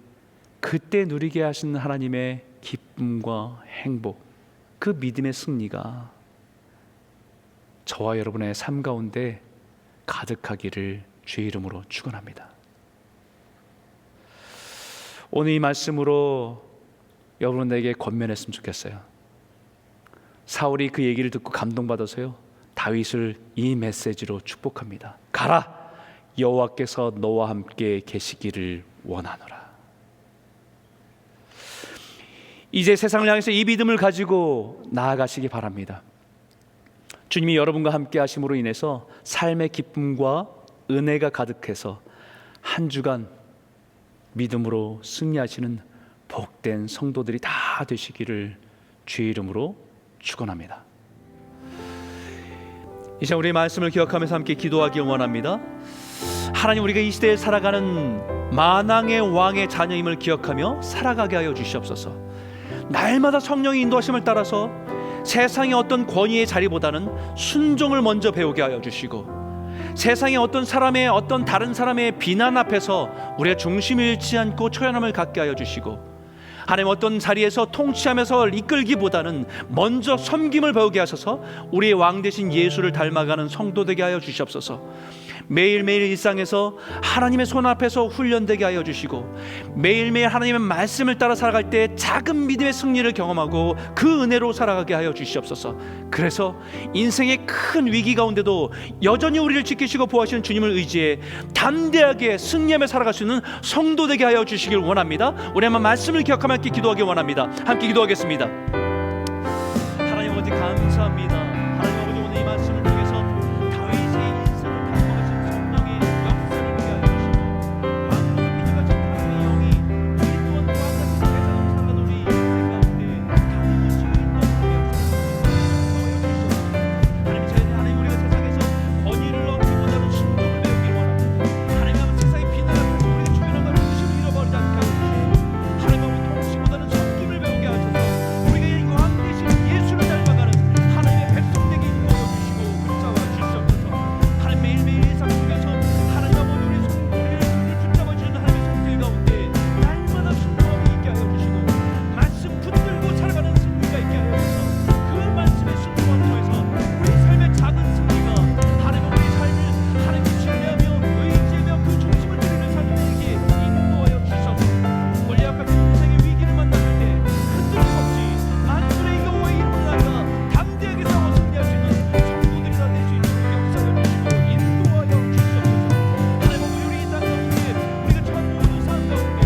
그때 누리게 하시는 하나님의 기쁨과 행복, 그 믿음의 승리가 저와 여러분의 삶 가운데 가득하기를 주의 이름으로 축원합니다. 오늘 이 말씀으로 여러분 내게 권면했으면 좋겠어요. 사울이 그 얘기를 듣고 감동받아서요, 다윗을 이 메시지로 축복합니다. 가라, 여호와께서 너와 함께 계시기를 원하노라. 이제 세상을 향해서 이 믿음을 가지고 나아가시기 바랍니다. 주님이 여러분과 함께 하심으로 인해서 삶의 기쁨과 은혜가 가득해서 한 주간 믿음으로 승리하시는 복된 성도들이 다 되시기를 주의 이름으로 축원합니다. 이제 우리의 말씀을 기억하면서 함께 기도하기 원합니다. 하나님, 우리가 이 시대에 살아가는 만왕의 왕의 자녀임을 기억하며 살아가게 하여 주시옵소서. 날마다 성령의 인도하심을 따라서 세상의 어떤 권위의 자리보다는 순종을 먼저 배우게 하여 주시고, 세상의 어떤 사람의 어떤 다른 사람의 비난 앞에서 우리의 중심을 잃지 않고 초연함을 갖게 하여 주시고, 하나님 어떤 자리에서 통치하면서 이끌기보다는 먼저 섬김을 배우게 하셔서 우리의 왕 대신 예수를 닮아가는 성도 되게 하여 주시옵소서. 매일매일 일상에서 하나님의 손 앞에서 훈련되게 하여 주시고, 매일매일 하나님의 말씀을 따라 살아갈 때 작은 믿음의 승리를 경험하고 그 은혜로 살아가게 하여 주시옵소서. 그래서 인생의 큰 위기 가운데도 여전히 우리를 지키시고 보호하시는 주님을 의지해 담대하게 승리하며 살아갈 수 있는 성도 되게 하여 주시길 원합니다. 우리 한번 말씀을 기억하며 함께 기도하기 원합니다. 함께 기도하겠습니다. 하나님 아버지 감사합니다. 하나님 아버지, 오늘 이 말씀을 통해서 다윗의 인생을 닮아가신 성령의 역사를 보게 하여 주시고, 왕으로서 믿어가신 하나님의 영이 우리 또한 왕같은 세상을 살아가는 우리 인생 가운데 담임을 지고 있는 역사를 하나님 우리가 세상에서 권위를 얻기보다는 순종을 배우길 원합니다. 하나님 아버지, 세상의 비난 앞에서 우리의 초연함과 중심을 잃어버리지 않게 하여 주시고, 하나님 아버지 통치보다는 섬김을 배우게 하셔서 우리가 이 왕 대신 예수를 닮아가는 하나님의 백성 되게 인도하여 주시고 붙잡아 주시옵소서. 하나님 매일매일 일상 속에서 하나님 아버지 우리를 붙잡아 주시는 하나님의 손길 가운데 날마다 순종함이 있게 하여 주시고, 말씀 붙들고 살아가는 승리가 있게 하여 주셔서 그 말씀의 순종함을 통해서 우리 삶의 작은 승리가 하나님 우리 삶을 하나님 신뢰하며 의지하며 그 중심을 드리는 삶에게 인도하여 주셔서 골리앗같은 인생의 위기를 만났을 때 흔들림 없이 만군의 여호와의 이름을 나가 담대하게 싸워 승리할 수 있는 성도들이 다 될 수 있도록 역사해 주시고 인도하여 주시옵소서. 하나님 아버지, 우리 이 땅 가운데 우리가 처한 모든 상황 가운데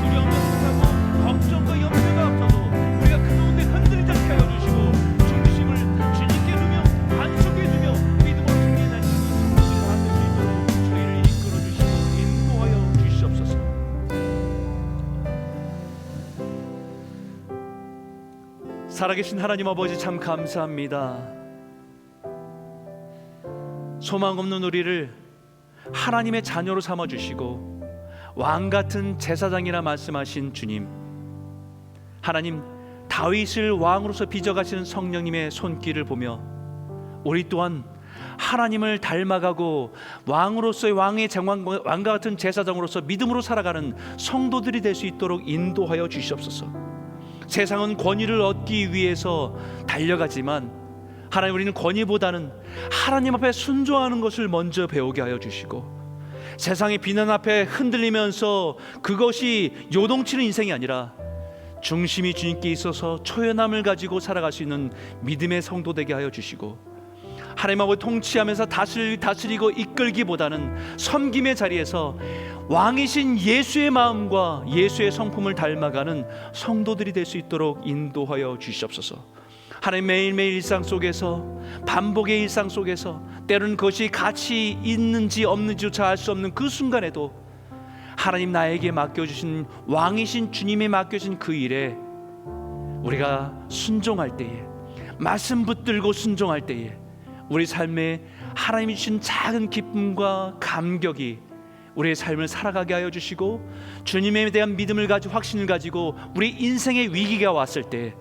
두려움과 불안하고 걱정과 염려가 앞서도 우리가 그 가운데 흔들리지 않게 하여 주시고, 중심을 주님께 두며 반석에 두며 믿음으로 승리할 수 있는 성도들이 다 될 수 있도록 저희를 이끌어 주시고 인도하여 주시옵소서. 살아계신 하나님 아버지, 참 감사합니다. 소망 없는 우리를 하나님의 자녀로 삼아주시고 왕같은 제사장이라 말씀하신 주님, 하나님 다윗을 왕으로서 빚어가시는 성령님의 손길을 보며 우리 또한 하나님을 닮아가고 왕으로서의 왕과 같은 제사장으로서 믿음으로 살아가는 성도들이 될 수 있도록 인도하여 주시옵소서. 세상은 권위를 얻기 위해서 달려가지만 하나님, 우리는 권위보다는 하나님 앞에 순종하는 것을 먼저 배우게 하여 주시고, 세상의 비난 앞에 흔들리면서 그것이 요동치는 인생이 아니라 중심이 주님께 있어서 초연함을 가지고 살아갈 수 있는 믿음의 성도 되게 하여 주시고, 하나님 아버지 통치하면서 다스리고 이끌기보다는 섬김의 자리에서 왕이신 예수의 마음과 예수의 성품을 닮아가는 성도들이 될 수 있도록 인도하여 주시옵소서. 하나님 매일매일 일상 속에서, 반복의 일상 속에서 때로는 그것이 가치 있는지 없는지조차 알 수 없는 그 순간에도 하나님 나에게 맡겨주신 왕이신 주님이 맡겨진 그 일에 우리가 순종할 때에, 말씀 붙들고 순종할 때에 우리 삶에 하나님이 주신 작은 기쁨과 감격이 우리의 삶을 살아가게 하여 주시고, 주님에 대한 믿음을 가지고 확신을 가지고 우리 인생의 위기가 왔을 때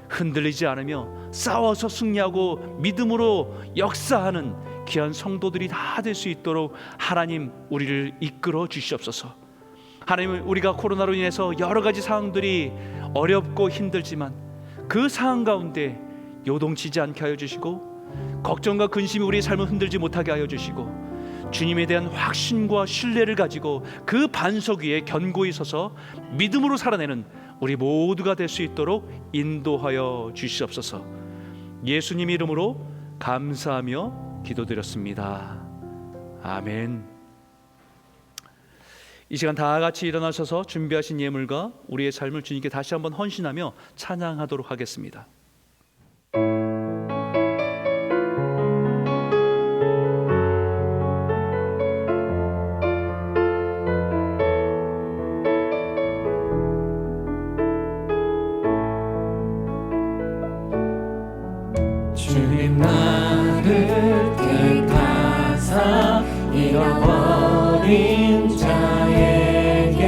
흔들리지 않으며 싸워서 승리하고 믿음으로 역사하는 귀한 성도들이 다 될 수 있도록 하나님 우리를 이끌어 주시옵소서. 하나님, 우리가 코로나로 인해서 여러 가지 상황들이 어렵고 힘들지만 그 상황 가운데 요동치지 않게 하여 주시고, 걱정과 근심이 우리의 삶을 흔들지 못하게 하여 주시고, 주님에 대한 확신과 신뢰를 가지고 그 반석 위에 견고히 서서 믿음으로 살아내는 우리 모두가 될 수 있도록 인도하여 주시옵소서. 예수님 이름으로 감사하며 기도드렸습니다. 아멘. 이 시간 다 같이 일어나셔서 준비하신 예물과 우리의 삶을 주님께 다시 한번 헌신하며 찬양하도록 하겠습니다. 주님 나를 택하사 잃어버린 자에게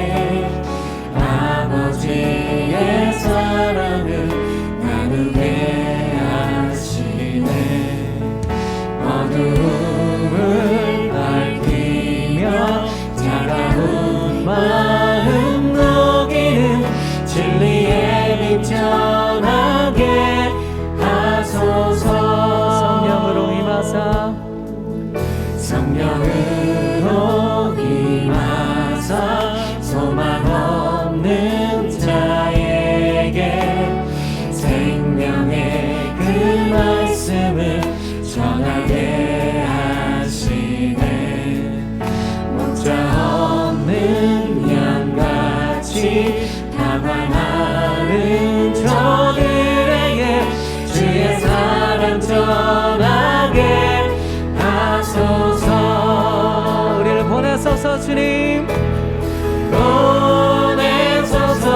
아버지의 사랑을 나누게 하시네. 어두움을 밝히며 차가운 마음 녹이는 진리의 빛 전하게 하소서. 성령으로 임하사 성령으로 임하사 소망 없는 자에게 생명의 그 말씀을 전하게 하시네. 목자 없는 양같이 당황하는 저들에게 주의 사랑 전하게 하소서. 우리를 보내소서. 주님 보내소서.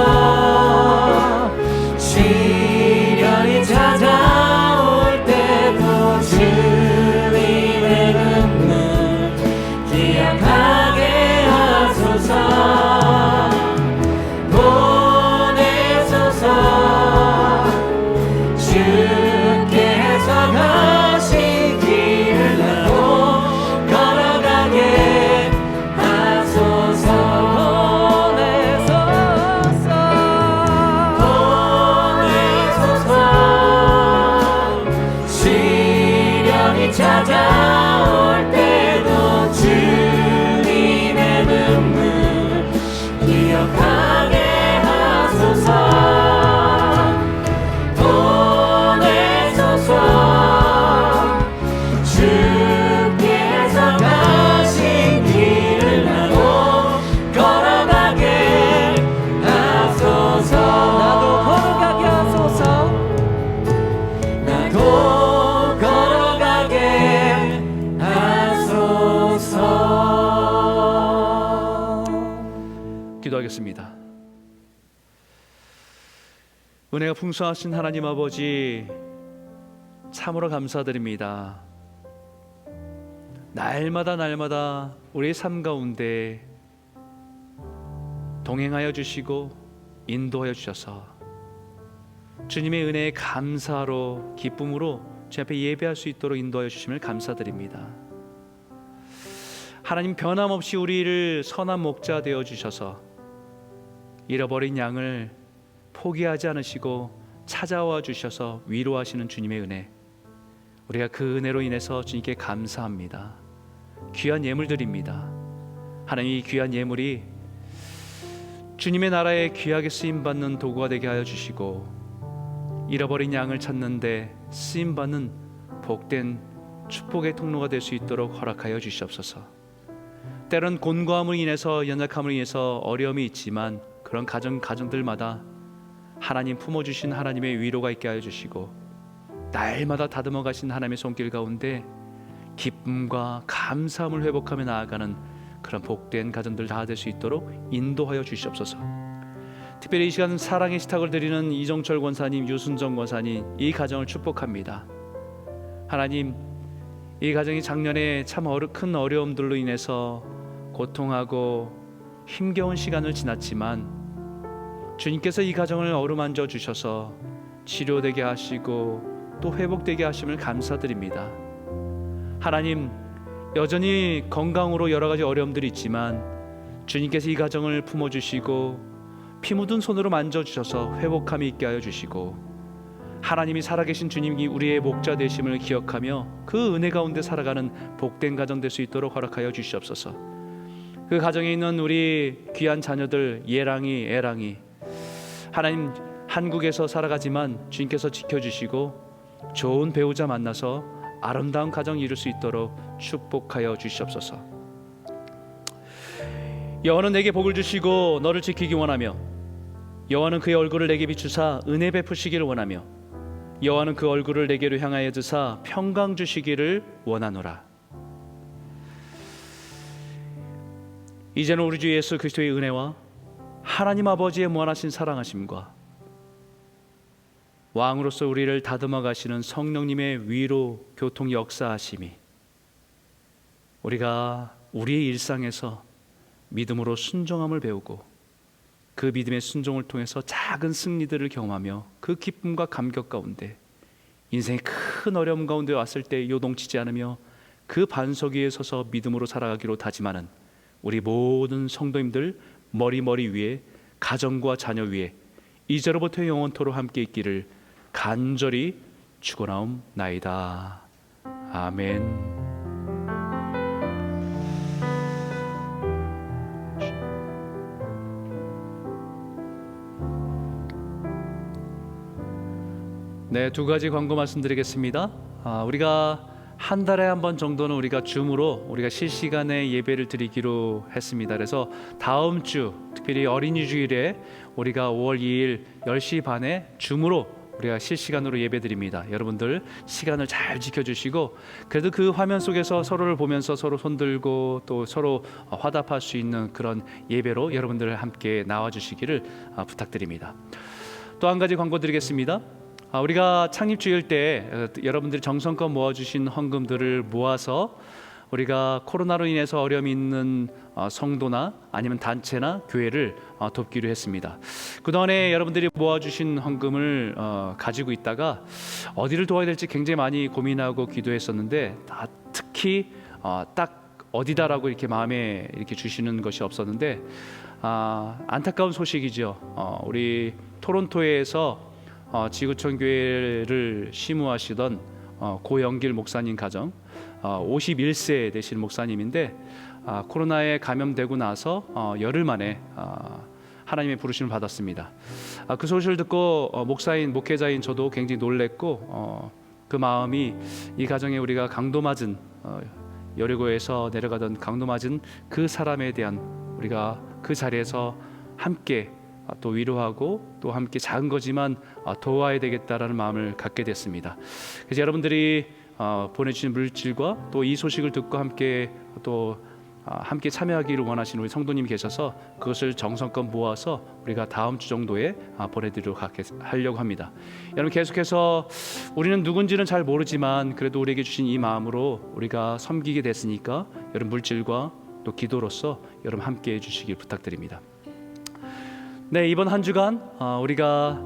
시련이 찾아올 때도 주님의 눈물 기억하게 하소서. 보내소서. 주께서 가신 길을 나도 걸어가게 하소서. 보내소서. 시련이 찾아올 때도 주님의 눈물 기억하게 하소서. 주께서 가신 길을 나도 걸어가게 하소서. 나도 걸어가게 하소서. 나도 걸어가게 하소서. 기도하겠습니다. 은혜가 풍성하신 하나님 아버지, 참으로 감사드립니다. 날마다 우리의 삶 가운데 동행하여 주시고 인도하여 주셔서 주님의 은혜에 감사로 기쁨으로 주 앞에 예배할 수 있도록 인도하여 주심을 감사드립니다. 하나님, 변함없이 우리를 선한 목자 되어 주셔서 잃어버린 양을 포기하지 않으시고 찾아와 주셔서 위로하시는 주님의 은혜, 우리가 그 은혜로 인해서 주님께 감사합니다. 귀한 예물 드립니다. 하나님, 이 귀한 예물이 주님의 나라에 귀하게 쓰임받는 도구가 되게 하여 주시고 잃어버린 양을 찾는데 쓰임받는 복된 축복의 통로가 될 수 있도록 허락하여 주시옵소서. 때론 곤고함으로 인해서, 연약함으로 인해서 어려움이 있지만 그런 가정들마다 하나님 품어주신 하나님의 위로가 있게 하여 주시고 날마다 다듬어 가신 하나님의 손길 가운데 기쁨과 감사함을 회복하며 나아가는 그런 복된 가정들 다 될 수 있도록 인도하여 주시옵소서. 특별히 이 시간 사랑의 시탁을 드리는 이종철 권사님, 유순정 권사님, 이 가정을 축복합니다. 하나님, 이 가정이 작년에 참 큰 어려움들로 인해서 고통하고 힘겨운 시간을 지났지만 주님께서 이 가정을 어루만져 주셔서 치료되게 하시고 또 회복되게 하심을 감사드립니다. 하나님, 여전히 건강으로 여러 가지 어려움들이 있지만 주님께서 이 가정을 품어주시고 피 묻은 손으로 만져주셔서 회복함이 있게 하여 주시고 하나님이 살아계신 주님이 우리의 목자 되심을 기억하며 그 은혜 가운데 살아가는 복된 가정 될 수 있도록 허락하여 주시옵소서. 그 가정에 있는 우리 귀한 자녀들 예랑이, 애랑이, 하나님, 한국에서 살아가지만 주님께서 지켜주시고 좋은 배우자 만나서 아름다운 가정 이룰 수 있도록 축복하여 주시옵소서. 여호와는 내게 복을 주시고 너를 지키기 원하며, 여호와는 그의 얼굴을 내게 비추사 은혜 베푸시기를 원하며, 여호와는 그 얼굴을 내게로 향하여 드사 평강 주시기를 원하노라. 이제는 우리 주 예수 그리스도의 은혜와 하나님 아버지의 무한하신 사랑하심과 왕으로서 우리를 다듬어 가시는 성령님의 위로 교통 역사하심이 우리가 우리의 일상에서 믿음으로 순종함을 배우고 그 믿음의 순종을 통해서 작은 승리들을 경험하며 그 기쁨과 감격 가운데 인생의 큰 어려움 가운데 왔을 때 요동치지 않으며 그 반석 위에 서서 믿음으로 살아가기로 다짐하는 우리 모든 성도님들 머리 위에, 가정과 자녀 위에 이제로부터 영원토록 함께 있기를 간절히 축원하옵나이다. 아멘. 네, 두 가지 광고 말씀드리겠습니다. 우리가 한 달에 한 번 정도는 우리가 줌으로 우리가 실시간에 예배를 드리기로 했습니다. 그래서 다음 주 특별히 어린이 주일에 우리가 5월 2일 10시 반에 줌으로 우리가 실시간으로 예배 드립니다. 여러분들 시간을 잘 지켜주시고 그래도 그 화면 속에서 서로를 보면서 서로 손들고 또 서로 화답할 수 있는 그런 예배로 여러분들 함께 나와주시기를 부탁드립니다. 또 한 가지 광고 드리겠습니다. 우리가 창립주일 때 여러분들이 정성껏 모아주신 헌금들을 모아서 우리가 코로나로 인해서 어려움이 있는 성도나 아니면 단체나 교회를 돕기로 했습니다. 그동안에 여러분들이 모아주신 헌금을 가지고 있다가 어디를 도와야 될지 굉장히 많이 고민하고 기도했었는데 특히 딱 어디다라고 이렇게 마음에 이렇게 주시는 것이 없었는데 안타까운 소식이죠. 우리 토론토에서 지구촌 교회를 심우하시던 고영길 목사님 가정 51세 되신 목사님인데 코로나에 감염되고 나서 열흘 만에 하나님의 부르심을 받았습니다. 그 소식을 듣고 목회자인 저도 굉장히 놀랬고 그 마음이 이 가정에 우리가 강도 맞은 여리고에서 내려가던 강도 맞은 그 사람에 대한 우리가 그 자리에서 함께 또 위로하고 또 함께 작은 거지만 도와야 되겠다라는 마음을 갖게 됐습니다. 그래서 여러분들이 보내주신 물질과 또 이 소식을 듣고 함께 참여하기를 원하시는 우리 성도님이 계셔서 그것을 정성껏 모아서 우리가 다음 주 정도에 보내드리도록 하려고 합니다. 여러분 계속해서 우리는 누군지는 잘 모르지만 그래도 우리에게 주신 이 마음으로 우리가 섬기게 됐으니까 여러분 물질과 또 기도로서 여러분 함께 해주시길 부탁드립니다. 네, 이번 한 주간 우리가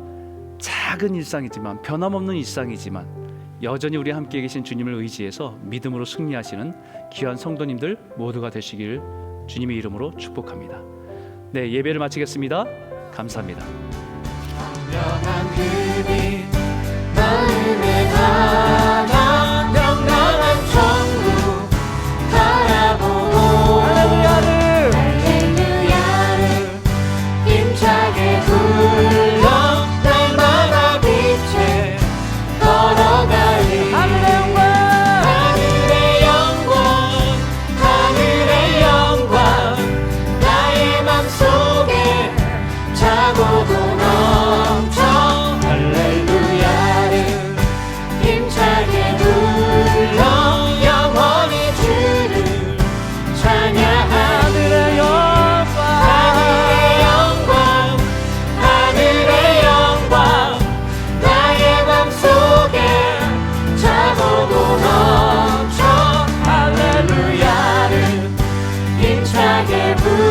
작은 일상이지만 변함없는 일상이지만 여전히 우리 함께 계신 주님을 의지해서 믿음으로 승리하시는 귀한 성도님들 모두가 되시길 주님의 이름으로 축복합니다. 네, 예배를 마치겠습니다. 감사합니다. 명한 그빛 마음에 담아 명랑한 천국 바라보고 할렐루야를 힘차게 불러 날마다 빛에 걸어가리 하늘의 영광 나의 맘속에 차고도 넘쳐 할렐루야를 힘차게 불러 영원히 주를 찬양하리 하늘의 영광 나의 맘속에 차고도 넘쳐 할렐루야를 힘차게 불러